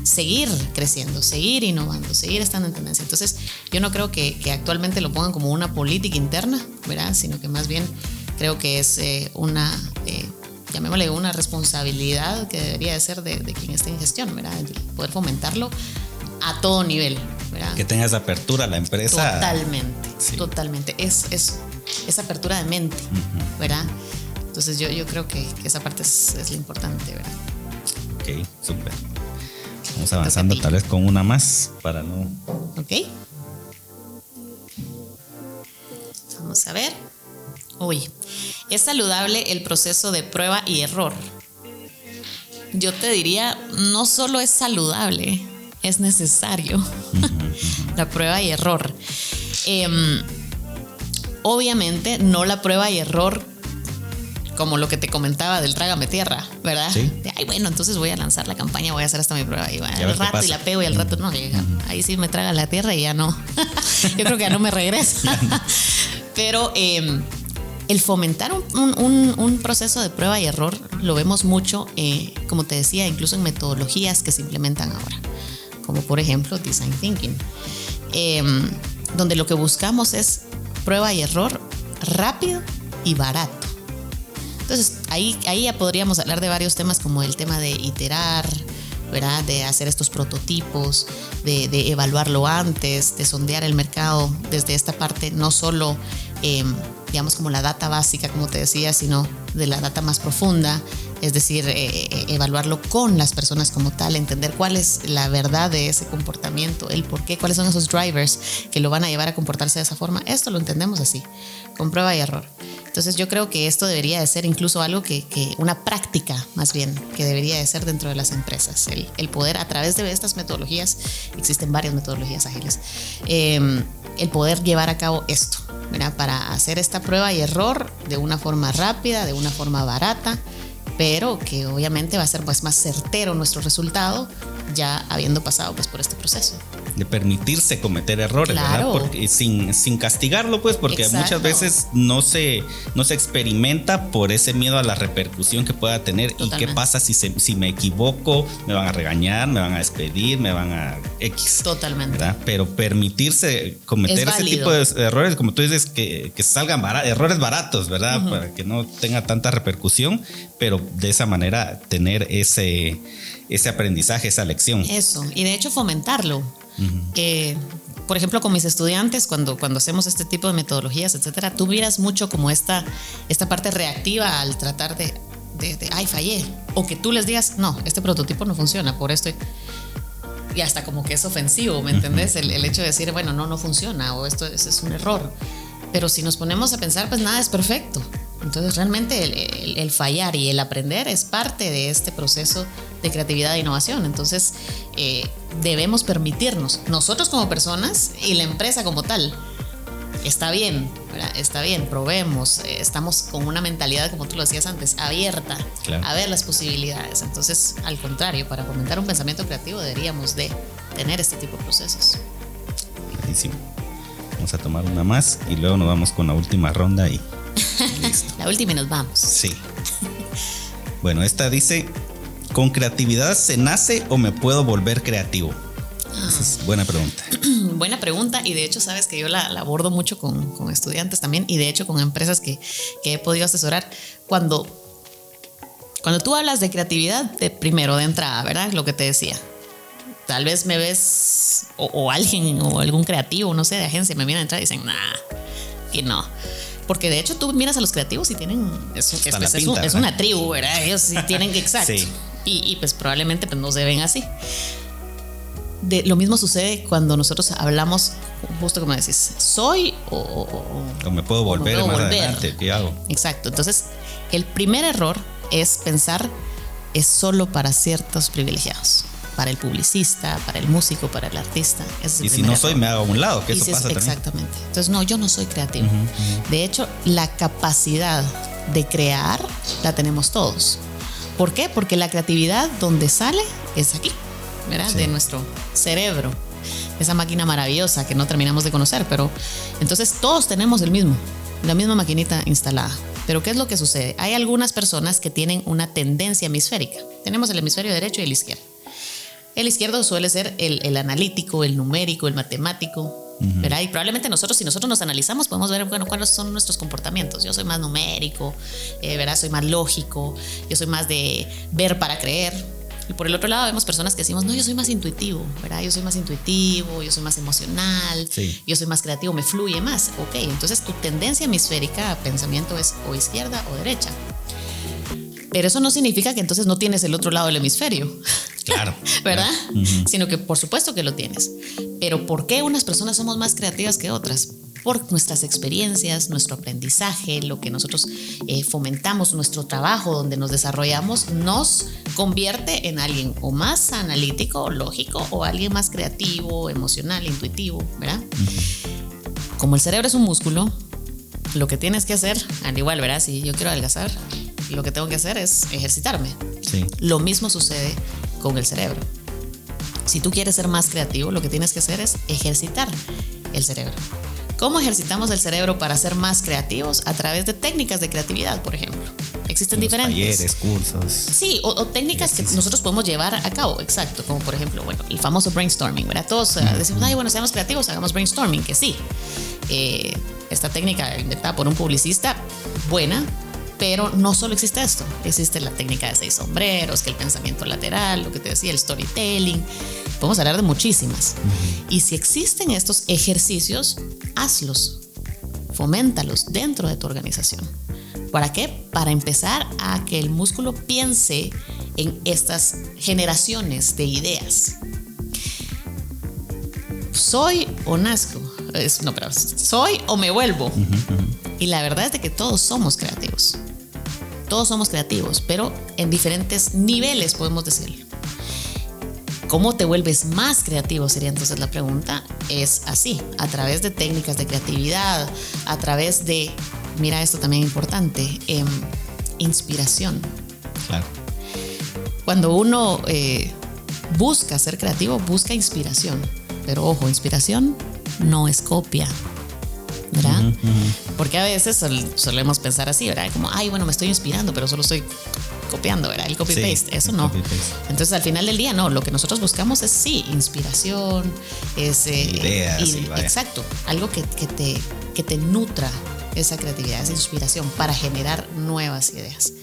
seguir creciendo, seguir innovando, seguir estando en tendencia. Entonces, yo no creo que actualmente lo pongan como una política interna, ¿verdad? Sino que más bien creo que es llamémosle una responsabilidad que debería de ser de quien esté en gestión, ¿verdad? De poder fomentarlo a todo nivel, ¿verdad? Que tengas apertura a la empresa. Totalmente. Es apertura de mente, ¿verdad? Entonces yo creo que esa parte es la importante, ¿verdad? Ok, súper. Vamos avanzando tal vez con una más para no... Ok. Vamos a ver. Uy, ¿es saludable el proceso de prueba y error? Yo te diría, no solo es saludable, es necesario. La prueba y error. Obviamente no la prueba y error como lo que te comentaba del trágame tierra, ¿verdad? Sí. Ay, bueno, entonces voy a lanzar la campaña, voy a hacer hasta mi prueba y al rato y la pego y al rato no llega. Ahí sí me traga la tierra y ya no. Yo creo que ya no me regresa. Pero el fomentar un proceso de prueba y error lo vemos mucho, como te decía, incluso en metodologías que se implementan ahora, como por ejemplo Design Thinking, donde lo que buscamos es prueba y error rápido y barato. Entonces, ahí ya podríamos hablar de varios temas como el tema de iterar, ¿verdad? De hacer estos prototipos, de evaluarlo antes, de sondear el mercado desde esta parte, no solo, digamos, como la data básica, como te decía, sino de la data más profunda, es decir, evaluarlo con las personas como tal, entender cuál es la verdad de ese comportamiento, el por qué, cuáles son esos drivers que lo van a llevar a comportarse de esa forma. Esto lo entendemos así, con prueba y error. Entonces yo creo que esto debería de ser incluso algo que una práctica más bien que debería de ser dentro de las empresas, el poder a través de estas metodologías, existen varias metodologías ágiles, el poder llevar a cabo esto, ¿verdad? Para hacer esta prueba y error de una forma rápida, de una forma barata, pero que obviamente va a ser pues más certero nuestro resultado ya habiendo pasado pues por este proceso. De permitirse cometer errores, claro. ¿verdad? Porque sin castigarlo, pues, porque Exacto. muchas veces no se experimenta por ese miedo a la repercusión que pueda tener. Totalmente. ¿Y qué pasa si me equivoco? Me van a regañar, me van a despedir, me van a X. Totalmente. ¿Verdad? Pero permitirse cometer ese tipo de errores, como tú dices, que salgan errores baratos, ¿verdad? Para que no tenga tanta repercusión, pero de esa manera tener ese aprendizaje, esa lección. Eso, y de hecho fomentarlo. Por ejemplo, con mis estudiantes, cuando hacemos este tipo de metodologías, etcétera, tú miras mucho como esta parte reactiva al tratar de ay, fallé, o que tú les digas, no, este prototipo no funciona, por esto, y hasta como que es ofensivo, ¿me entendés? El hecho de decir, bueno, no funciona, o esto es un error. Pero si nos ponemos a pensar, pues nada es perfecto. Entonces realmente el fallar y el aprender es parte de este proceso de creatividad e innovación. Entonces debemos permitirnos, nosotros como personas y la empresa como tal, está bien, ¿verdad? Está bien, probemos, estamos con una mentalidad, como tú lo decías antes, abierta, claro, a ver las posibilidades. Entonces, al contrario, para fomentar un pensamiento creativo deberíamos de tener este tipo de procesos. Buenísimo. Vamos a tomar una más y luego nos vamos con la última ronda y listo. La última y nos vamos. Sí. Bueno, esta dice: ¿con creatividad se nace o me puedo volver creativo? Esa es buena pregunta. Buena pregunta, y de hecho sabes que yo la abordo mucho con estudiantes también, y de hecho con empresas que he podido asesorar. Cuando tú hablas de creatividad, primero de entrada, ¿verdad? Lo que te decía, tal vez me ves o alguien o algún creativo, no sé, de agencia me miran a entrar y dicen, nah, y no. Porque de hecho tú miras a los creativos y tienen, es una tribu, ¿verdad? Ellos sí tienen que, exacto. Sí. Y pues probablemente pues, no se ven así. Lo mismo sucede cuando nosotros hablamos, justo como decís, soy o me puedo volver más adelante, ¿qué hago? Exacto, entonces el primer error es pensar es solo para ciertos privilegiados, para el publicista, para el músico, para el artista. Y si no soy, me hago a un lado, que eso pasa también. Exactamente. Entonces, no, yo no soy creativo. De hecho, la capacidad de crear la tenemos todos. ¿Por qué? Porque la creatividad donde sale es aquí, ¿verdad? Sí. De nuestro cerebro. Esa máquina maravillosa que no terminamos de conocer, pero entonces todos tenemos la misma maquinita instalada. Pero ¿qué es lo que sucede? Hay algunas personas que tienen una tendencia hemisférica. Tenemos el hemisferio derecho y el izquierdo. El izquierdo suele ser el analítico, el numérico, el matemático, ¿verdad? Y probablemente si nosotros nos analizamos, podemos ver, bueno, cuáles son nuestros comportamientos. Yo soy más numérico, ¿verdad? Soy más lógico, yo soy más de ver para creer. Y por el otro lado vemos personas que decimos, no, yo soy más intuitivo, ¿verdad? Yo soy más intuitivo, yo soy más emocional, sí. Yo soy más creativo, me fluye más. Ok, entonces tu tendencia hemisférica a pensamiento es o izquierda o derecha. Pero eso no significa que entonces no tienes el otro lado del hemisferio. Claro. ¿Verdad? Sino que por supuesto que lo tienes. Pero ¿por qué unas personas somos más creativas que otras? Por nuestras experiencias, nuestro aprendizaje, lo que nosotros fomentamos, nuestro trabajo donde nos desarrollamos, nos convierte en alguien o más analítico, lógico, o alguien más creativo, emocional, intuitivo, ¿verdad? Como el cerebro es un músculo, lo que tienes que hacer, al igual, ¿verdad? Si yo quiero adelgazar, lo que tengo que hacer es ejercitarme. Sí. Lo mismo sucede con el cerebro. Si tú quieres ser más creativo, lo que tienes que hacer es ejercitar el cerebro. ¿Cómo ejercitamos el cerebro para ser más creativos? A través de técnicas de creatividad, por ejemplo. Existen diferentes talleres, cursos. Sí, o técnicas que nosotros podemos llevar a cabo, exacto. Como por ejemplo, bueno, el famoso brainstorming, ¿verdad? Todos decimos, ay, bueno, seamos creativos, hagamos brainstorming, que sí. Esta técnica inventada por un publicista, buena, pero no solo existe esto. Existe la técnica de 6 sombreros, que el pensamiento lateral, lo que te decía, el storytelling. Podemos hablar de muchísimas. Y si existen estos ejercicios, hazlos, foméntalos dentro de tu organización. ¿Para qué? Para empezar a que el músculo piense en estas generaciones de ideas. ¿Soy o nazco? ¿Soy o me vuelvo? Y la verdad es de que todos somos creativos. Todos somos creativos, pero en diferentes niveles podemos decirlo. ¿Cómo te vuelves más creativo? Sería entonces la pregunta. Es así, a través de técnicas de creatividad, a través de, mira esto también importante, inspiración. Claro. Cuando uno busca ser creativo, busca inspiración. Pero ojo, inspiración no es copia, ¿verdad? Porque a veces solemos pensar así, ¿verdad? Como, ay, bueno, me estoy inspirando, pero solo estoy copiando, ¿verdad? El copy-paste, sí, eso no. Copy-paste. Entonces, al final del día, no, lo que nosotros buscamos es, sí, inspiración, es ideas, exacto, algo que te nutra esa creatividad, esa inspiración para generar nuevas ideas.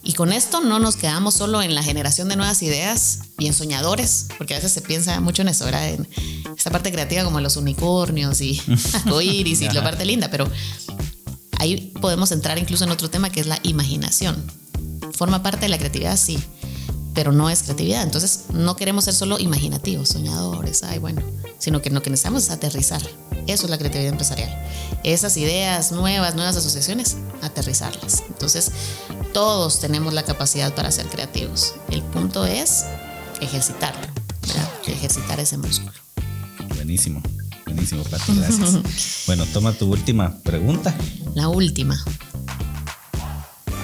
Y con esto no nos quedamos solo en la generación de nuevas ideas, bien soñadores, porque a veces se piensa mucho en eso, ¿verdad? En esta parte creativa como los unicornios y arcoíris y la parte linda, pero ahí podemos entrar incluso en otro tema que es la imaginación. Forma parte de la creatividad, sí, pero no es creatividad. Entonces no queremos ser solo imaginativos, soñadores, sino que lo que necesitamos es aterrizar. Eso es la creatividad empresarial. Esas ideas nuevas asociaciones, aterrizarlas. Entonces todos tenemos la capacidad para ser creativos. El punto es ejercitarlo, ¿verdad? Ejercitar ese músculo. Buenísimo, Pati, gracias. Bueno, toma tu última pregunta. La última.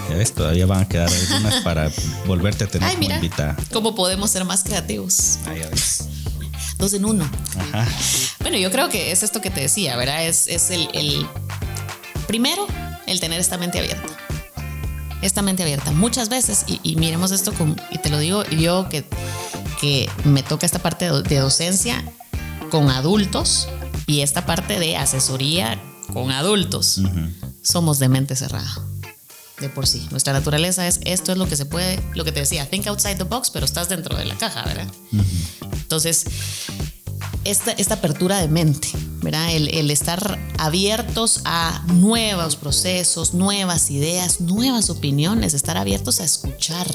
Ya ves, todavía van a quedar algunas para volverte a tener como invitada. ¿Cómo podemos ser más creativos? Ya ves. 2 en 1. Ajá. Bueno, yo creo que es esto que te decía, ¿verdad? Es el primero, el tener esta mente abierta. Esta mente abierta. Muchas veces, y miremos esto y te lo digo yo que me toca esta parte de docencia con adultos y esta parte de asesoría con adultos. Somos de mente cerrada. De por sí. Nuestra naturaleza es, esto es lo que se puede, lo que te decía, think outside the box, pero estás dentro de la caja, ¿verdad? Entonces, esta apertura de mente, ¿verdad? El estar abiertos a nuevos procesos, nuevas ideas, nuevas opiniones, estar abiertos a escuchar.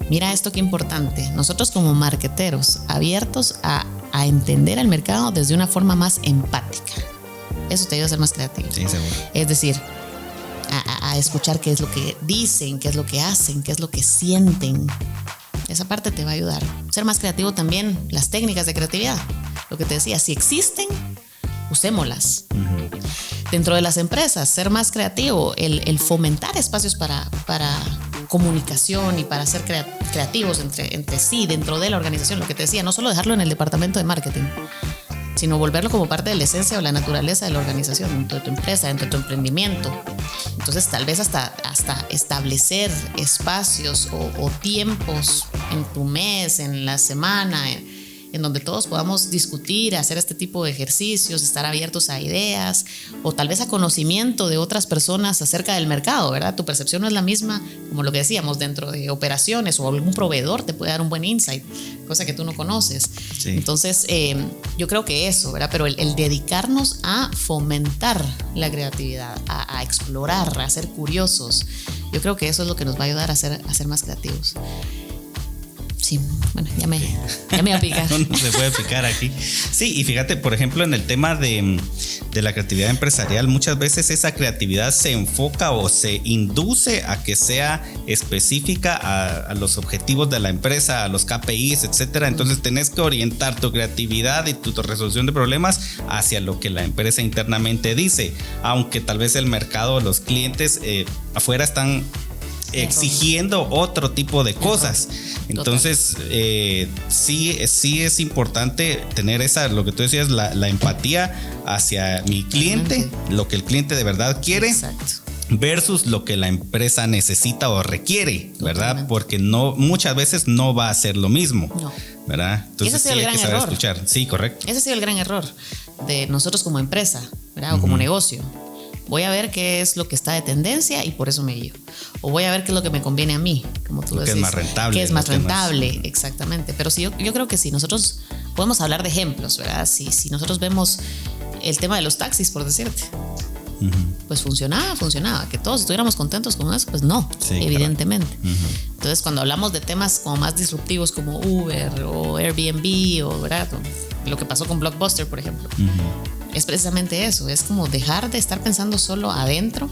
Mira esto qué importante. Nosotros como marketeros, abiertos a entender el mercado desde una forma más empática. Eso te ayuda a ser más creativo. Sí, seguro. Es decir, a escuchar qué es lo que dicen, qué es lo que hacen, qué es lo que sienten. Esa parte te va a ayudar. Ser más creativo también, las técnicas de creatividad. Lo que te decía, si existen, usémoslas. Uh-huh. Dentro de las empresas, ser más creativo, el fomentar espacios para comunicación y para ser creativos entre sí, dentro de la organización. Lo que te decía, no solo dejarlo en el departamento de marketing, sino volverlo como parte de la esencia o la naturaleza de la organización, dentro de tu empresa, dentro de tu emprendimiento. Entonces, tal vez hasta establecer espacios o tiempos en tu mes, en la semana, en donde todos podamos discutir, hacer este tipo de ejercicios, estar abiertos a ideas o tal vez a conocimiento de otras personas acerca del mercado, ¿verdad? Tu percepción no es la misma, como lo que decíamos, dentro de operaciones o algún proveedor te puede dar un buen insight, cosa que tú no conoces. Sí. Entonces, yo creo que eso, ¿verdad? Pero el dedicarnos a fomentar la creatividad, a explorar, a ser curiosos, yo creo que eso es lo que nos va a ayudar a ser más creativos. Sí, bueno, ya me voy a picar. No se puede picar aquí. Sí, y fíjate, por ejemplo, en el tema de la creatividad empresarial, muchas veces esa creatividad se enfoca o se induce a que sea específica a los objetivos de la empresa, a los KPIs, etcétera. Entonces tenés que orientar tu creatividad y tu resolución de problemas hacia lo que la empresa internamente dice, aunque tal vez el mercado, los clientes afuera están exigiendo otro tipo de cosas. Entonces sí es importante tener lo que tú decías, la empatía hacia mi cliente, lo que el cliente de verdad quiere. Exacto. Versus lo que la empresa necesita o requiere, ¿verdad? Totalmente. Porque muchas veces no va a ser lo mismo, ¿verdad? Entonces sí hay que saber escuchar. Sí, correcto. Ese ha sido el gran error de nosotros como empresa, ¿verdad? O como negocio. Voy a ver qué es lo que está de tendencia y por eso me guío. O voy a ver qué es lo que me conviene a mí, como tú decís. Que es más rentable. Que es más rentable, exactamente. Pero sí, yo creo que si nosotros podemos hablar de ejemplos, ¿verdad? Si nosotros vemos el tema de los taxis, por decirte, pues funcionaba. Que todos estuviéramos contentos con eso, pues no, sí, evidentemente. Entonces, cuando hablamos de temas como más disruptivos como Uber o Airbnb o, ¿verdad?, lo que pasó con Blockbuster, por ejemplo, es precisamente eso. Es como dejar de estar pensando solo adentro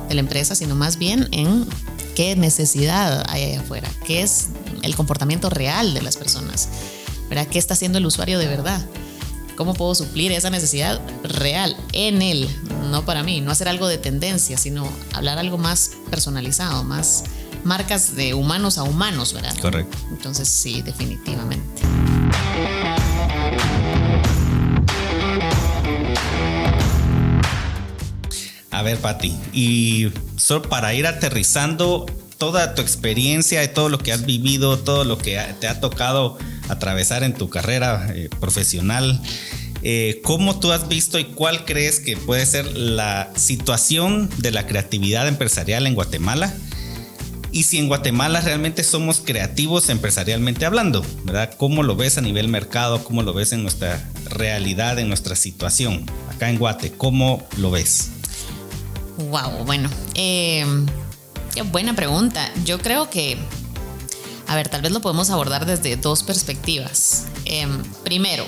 de la empresa, sino más bien en qué necesidad hay allá afuera, qué es el comportamiento real de las personas, ¿verdad? ¿Qué está haciendo el usuario de verdad? ¿Cómo puedo suplir esa necesidad real en él? No para mí, no hacer algo de tendencia, sino hablar algo más personalizado, más marcas de humanos a humanos, ¿verdad? Correcto. Entonces sí, definitivamente. A ver, Pati, y solo para ir aterrizando toda tu experiencia y todo lo que has vivido, todo lo que te ha tocado atravesar en tu carrera profesional, ¿cómo tú has visto y cuál crees que puede ser la situación de la creatividad empresarial en Guatemala? Y si en Guatemala realmente somos creativos empresarialmente hablando, ¿verdad? ¿Cómo lo ves a nivel mercado? ¿Cómo lo ves en nuestra realidad, en nuestra situación? Acá en Guate, ¿cómo lo ves? Wow, bueno, qué buena pregunta. Yo creo que, a ver, tal vez lo podemos abordar desde dos perspectivas. Primero,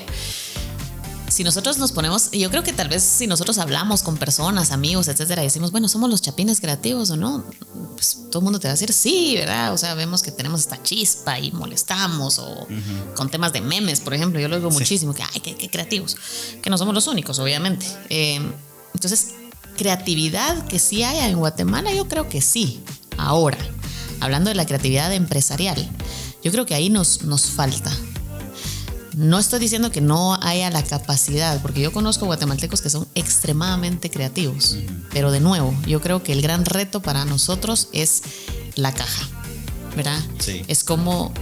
si nosotros nos ponemos, yo creo que tal vez si nosotros hablamos con personas, amigos, etcétera, y decimos, bueno, ¿somos los chapines creativos o no? Pues todo el mundo te va a decir, sí, ¿verdad? O sea, vemos que tenemos esta chispa y molestamos, o con temas de memes, por ejemplo, yo lo digo muchísimo, que, ay, qué creativos, que no somos los únicos, obviamente. Entonces, creatividad que sí haya en Guatemala, yo creo que sí. Ahora, hablando de la creatividad empresarial, yo creo que ahí nos falta. No estoy diciendo que no haya la capacidad, porque yo conozco guatemaltecos que son extremadamente creativos, pero de nuevo, yo creo que el gran reto para nosotros es la caja, ¿verdad? Sí. Es cómo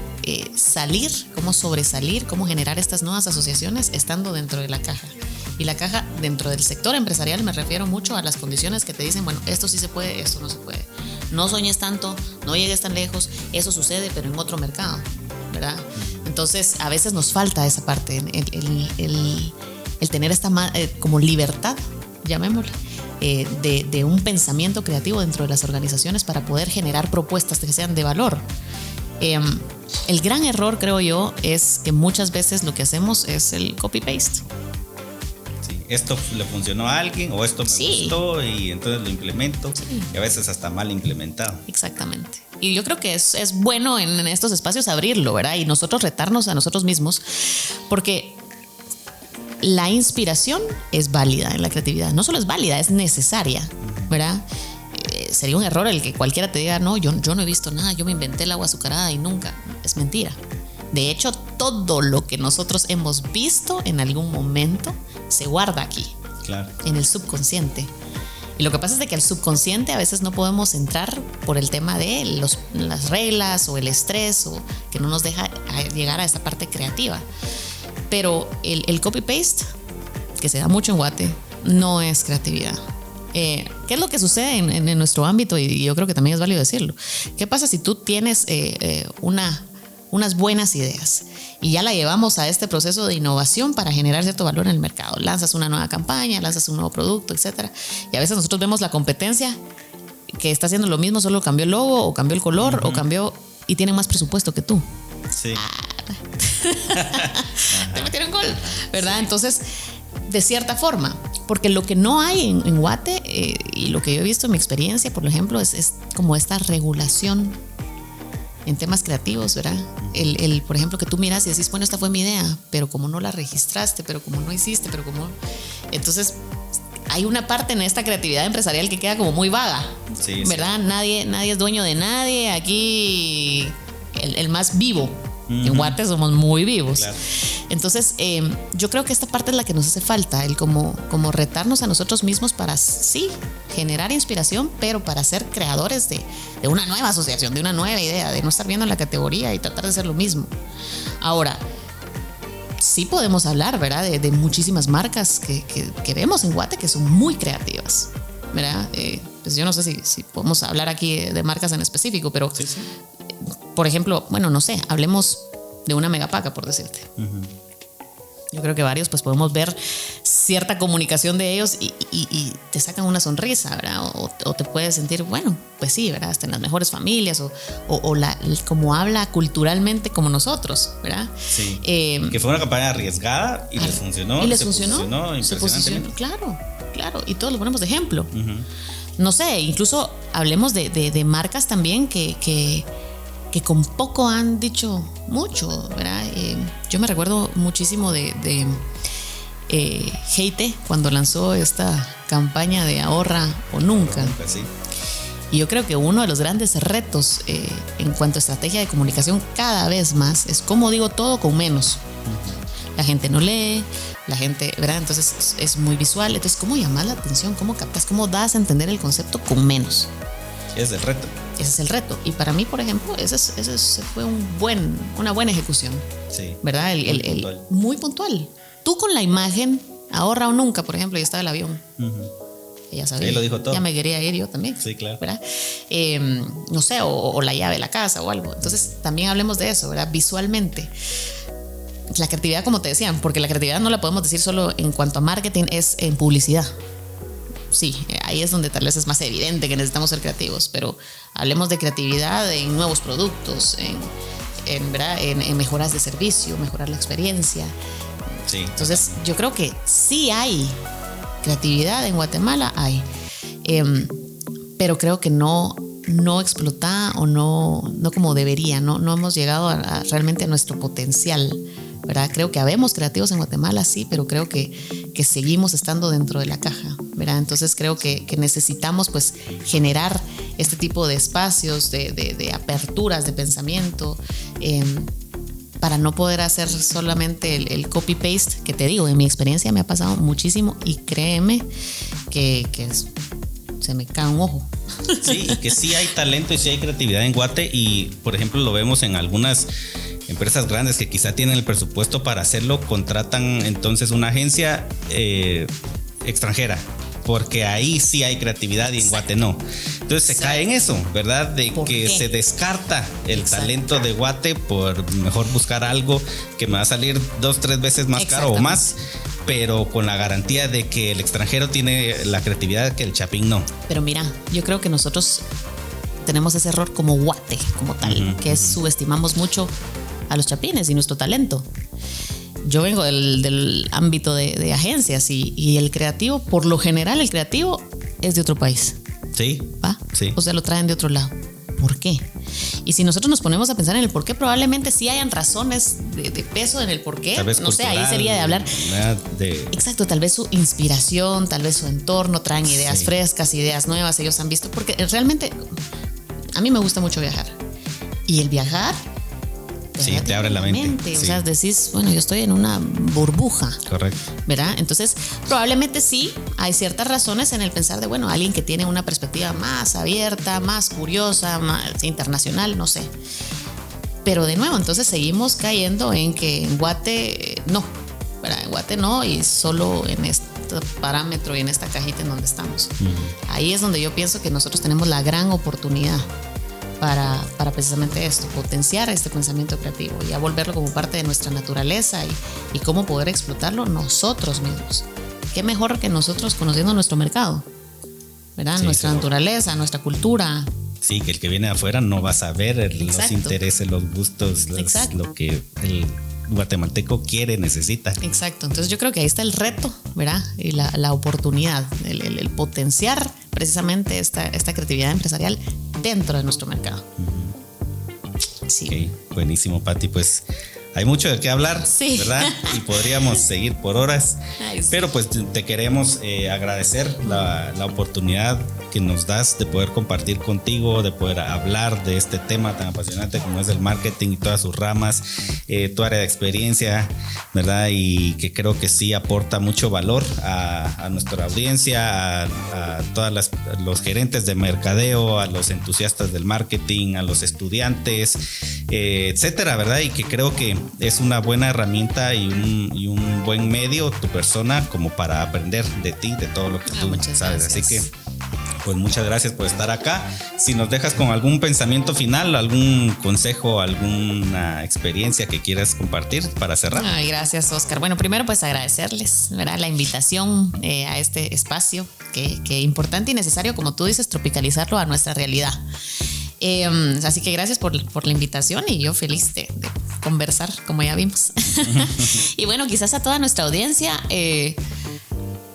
salir, cómo sobresalir, cómo generar estas nuevas asociaciones estando dentro de la caja. Y la caja dentro del sector empresarial me refiero mucho a las condiciones que te dicen, bueno, esto sí se puede, esto no se puede. No soñes tanto, no llegues tan lejos, eso sucede, pero en otro mercado, ¿verdad? Entonces, a veces nos falta esa parte, el tener esta como libertad, llamémosle, de un pensamiento creativo dentro de las organizaciones para poder generar propuestas que sean de valor. El gran error, creo yo, es que muchas veces lo que hacemos es el copy-paste. Sí, esto le funcionó a alguien o esto me gustó y entonces lo implemento, y a veces hasta mal implementado. Exactamente. Y yo creo que es bueno en estos espacios abrirlo, ¿verdad? Y nosotros retarnos a nosotros mismos, porque la inspiración es válida en la creatividad. No solo es válida, es necesaria, ¿verdad? Sería un error el que cualquiera te diga, no, yo no he visto nada, yo me inventé el agua azucarada y nunca. Es mentira. De hecho, todo lo que nosotros hemos visto en algún momento se guarda aquí, claro, en el subconsciente. Y lo que pasa es de que al subconsciente a veces no podemos entrar por el tema de las reglas o el estrés, o que no nos deja llegar a esta parte creativa. Pero el copy-paste, que se da mucho en Guate, no es creatividad. ¿Qué es lo que sucede en nuestro ámbito? Y yo creo que también es válido decirlo. ¿Qué pasa si tú tienes unas buenas ideas y ya la llevamos a este proceso de innovación para generar cierto valor en el mercado? Lanzas una nueva campaña, lanzas un nuevo producto, etcétera. Y a veces nosotros vemos la competencia que está haciendo lo mismo, solo cambió el logo o cambió el color o cambió, y tienen más presupuesto que tú. Sí. Te metieron gol, ¿verdad? Entonces, de cierta forma, porque lo que no hay en Guate, y lo que yo he visto en mi experiencia, por ejemplo, es como esta regulación en temas creativos, ¿verdad? Por ejemplo, que tú miras y decís, bueno, esta fue mi idea, pero como no la registraste, pero como no hiciste, pero como... Entonces, hay una parte en esta creatividad empresarial que queda como muy vaga, sí, ¿verdad? Sí. Nadie es dueño de nadie. Aquí el más vivo. En Guate somos muy vivos. Claro. Entonces, yo creo que esta parte es la que nos hace falta, el como retarnos a nosotros mismos para, sí, generar inspiración, pero para ser creadores de una nueva asociación, de una nueva idea, de no estar viendo la categoría y tratar de hacer lo mismo. Ahora, sí podemos hablar, ¿verdad? De muchísimas marcas que vemos en Guate que son muy creativas, ¿verdad? Pues yo no sé si podemos hablar aquí de marcas en específico, pero... Sí. Por ejemplo, bueno, no sé, hablemos de una Megapaca, por decirte. Yo creo que varios pues podemos ver cierta comunicación de ellos y te sacan una sonrisa, ¿verdad? O te puedes sentir, bueno, pues sí, ¿verdad? Hasta en las mejores familias o como habla culturalmente como nosotros, ¿verdad? Sí. Que fue una campaña arriesgada y les funcionó. Y les funcionó impresionantemente. Claro. Y todos lo ponemos de ejemplo. No sé, incluso hablemos de marcas también que con poco han dicho mucho, ¿verdad? Yo me recuerdo muchísimo de Heite cuando lanzó esta campaña de ahorra o nunca. Sí. Y yo creo que uno de los grandes retos en cuanto a estrategia de comunicación cada vez más es cómo digo todo con menos. La gente no lee, la gente, ¿verdad? Entonces es muy visual. Entonces, ¿cómo llamar la atención? ¿Cómo captas? ¿Cómo das a entender el concepto con menos? Ese es el reto. Ese es el reto. Y para mí, por ejemplo, ese fue una buena ejecución. Sí. ¿Verdad? Muy puntual. Tú con la imagen, ahorra o nunca, por ejemplo, y estaba el avión. Ella sabía. Ella lo dijo todo. Ya me quería ir yo también. Sí, claro. ¿Verdad? No sé, o la llave de la casa o algo. Entonces, también hablemos de eso, ¿verdad? Visualmente. La creatividad, como te decían, porque la creatividad no la podemos decir solo en cuanto a marketing, es en publicidad. Sí, ahí es donde tal vez es más evidente que necesitamos ser creativos, pero hablemos de creatividad en nuevos productos, en mejoras de servicio, mejorar la experiencia. Sí. Entonces, yo creo que sí hay creatividad en Guatemala, pero creo que no explotada o no como debería, no hemos llegado realmente a nuestro potencial, ¿verdad? Creo que habemos creativos en Guatemala, sí, pero creo que seguimos estando dentro de la caja, ¿verdad? Entonces creo que necesitamos pues generar este tipo de espacios, de aperturas de pensamiento, para no poder hacer solamente el copy-paste, que te digo, en mi experiencia me ha pasado muchísimo y créeme que se me cae un ojo. Sí, y que sí hay talento y sí hay creatividad en Guate, y por ejemplo lo vemos en algunas empresas grandes que quizá tienen el presupuesto para hacerlo, contratan entonces una agencia extranjera porque ahí sí hay creatividad y en Guate no. Entonces se cae en eso, ¿verdad? De que se descarta el talento de Guate por mejor buscar algo que me va a salir 2-3 veces más caro o más, pero con la garantía de que el extranjero tiene la creatividad que el chapín no. Pero mira, yo creo que nosotros tenemos ese error como Guate, como tal, que subestimamos mucho a los chapines y nuestro talento. Yo vengo del ámbito de agencias y el creativo, por lo general el creativo es de otro país. Sí. ¿Va? Sí. O sea, lo traen de otro lado. ¿Por qué? Y si nosotros nos ponemos a pensar en el por qué, probablemente sí hayan razones de peso en el por qué. Tal vez no sé, ahí sería de hablar. Exacto, tal vez su inspiración, tal vez su entorno, traen ideas frescas, ideas nuevas, ellos han visto. Porque realmente a mí me gusta mucho viajar. Y el viajar te abre la mente. O sea, decís, bueno, yo estoy en una burbuja. Correcto. ¿Verdad? Entonces, probablemente sí hay ciertas razones en el pensar de, bueno, alguien que tiene una perspectiva más abierta, más curiosa, más internacional, no sé. Pero de nuevo, entonces seguimos cayendo en que en Guate no, ¿verdad? En Guate no, y solo en este parámetro y en esta cajita en donde estamos. Ahí es donde yo pienso que nosotros tenemos la gran oportunidad para precisamente esto, potenciar este pensamiento creativo y a volverlo como parte de nuestra naturaleza y cómo poder explotarlo nosotros mismos. Qué mejor que nosotros conociendo nuestro mercado, ¿verdad? Sí, nuestra naturaleza, nuestra cultura. Sí, que el que viene de afuera no va a saber los intereses, los gustos, lo que el guatemalteco quiere, necesita. Exacto, entonces yo creo que ahí está el reto, ¿verdad? Y la oportunidad, el potenciar precisamente esta creatividad empresarial dentro de nuestro mercado. Sí. Okay, buenísimo, Pati, pues hay mucho de qué hablar, ¿verdad? Y podríamos seguir por horas. Ay, sí. Pero pues te queremos agradecer la oportunidad que nos das de poder compartir contigo, de poder hablar de este tema tan apasionante como es el marketing y todas sus ramas, tu área de experiencia, ¿verdad? Y que creo que sí aporta mucho valor a nuestra audiencia, a todos los gerentes de mercadeo, a los entusiastas del marketing, a los estudiantes, etcétera, ¿verdad? Y que creo que es una buena herramienta y un buen medio tu persona como para aprender de ti, de todo lo que tú sabes. Así que pues muchas gracias por estar acá. Si nos dejas con algún pensamiento final, algún consejo, alguna experiencia que quieras compartir para cerrar. Ay, gracias, Oscar. Bueno, primero pues agradecerles, ¿verdad? La invitación a este espacio que importante y necesario, como tú dices, tropicalizarlo a nuestra realidad. Así que gracias por la invitación y yo feliz de conversar, como ya vimos. Y bueno, quizás a toda nuestra audiencia,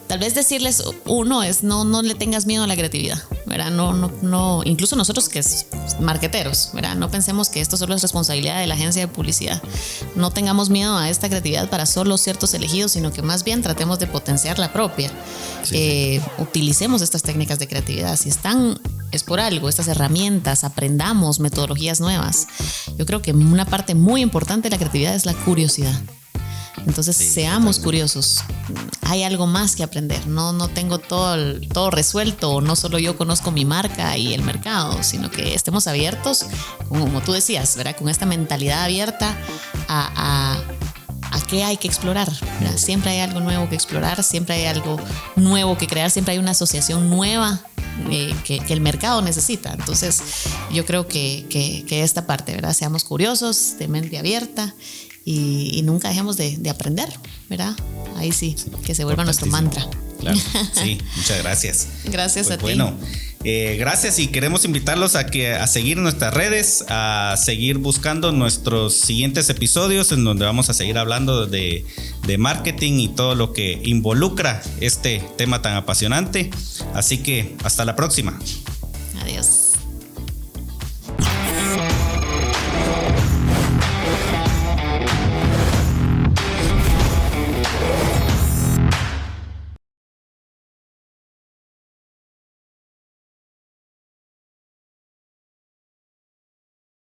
tal vez decirles, uno es no le tengas miedo a la creatividad, ¿verdad? No, incluso nosotros que es marqueteros, ¿verdad? No pensemos que esto solo es responsabilidad de la agencia de publicidad. No tengamos miedo a esta creatividad para solo ciertos elegidos, sino que más bien tratemos de potenciar la propia. Utilicemos estas técnicas de creatividad. Si es por algo, estas herramientas, aprendamos metodologías nuevas. Yo creo que una parte muy importante de la creatividad es la curiosidad. Entonces seamos curiosos. Hay algo más que aprender. No tengo todo resuelto. No solo yo conozco mi marca y el mercado, sino que estemos abiertos, como tú decías, ¿verdad? Con esta mentalidad abierta a qué hay que explorar, ¿verdad? Siempre hay algo nuevo que explorar, siempre hay algo nuevo que crear, siempre hay una asociación nueva que el mercado necesita. Entonces yo creo que esta parte, ¿verdad? Seamos curiosos, de mente abierta y nunca dejemos de aprender, ¿verdad? Ahí sí, que se vuelva nuestro mantra. Claro, sí, muchas gracias. Gracias a ti. Bueno, gracias y queremos invitarlos a seguir nuestras redes, a seguir buscando nuestros siguientes episodios en donde vamos a seguir hablando de marketing y todo lo que involucra este tema tan apasionante. Así que hasta la próxima.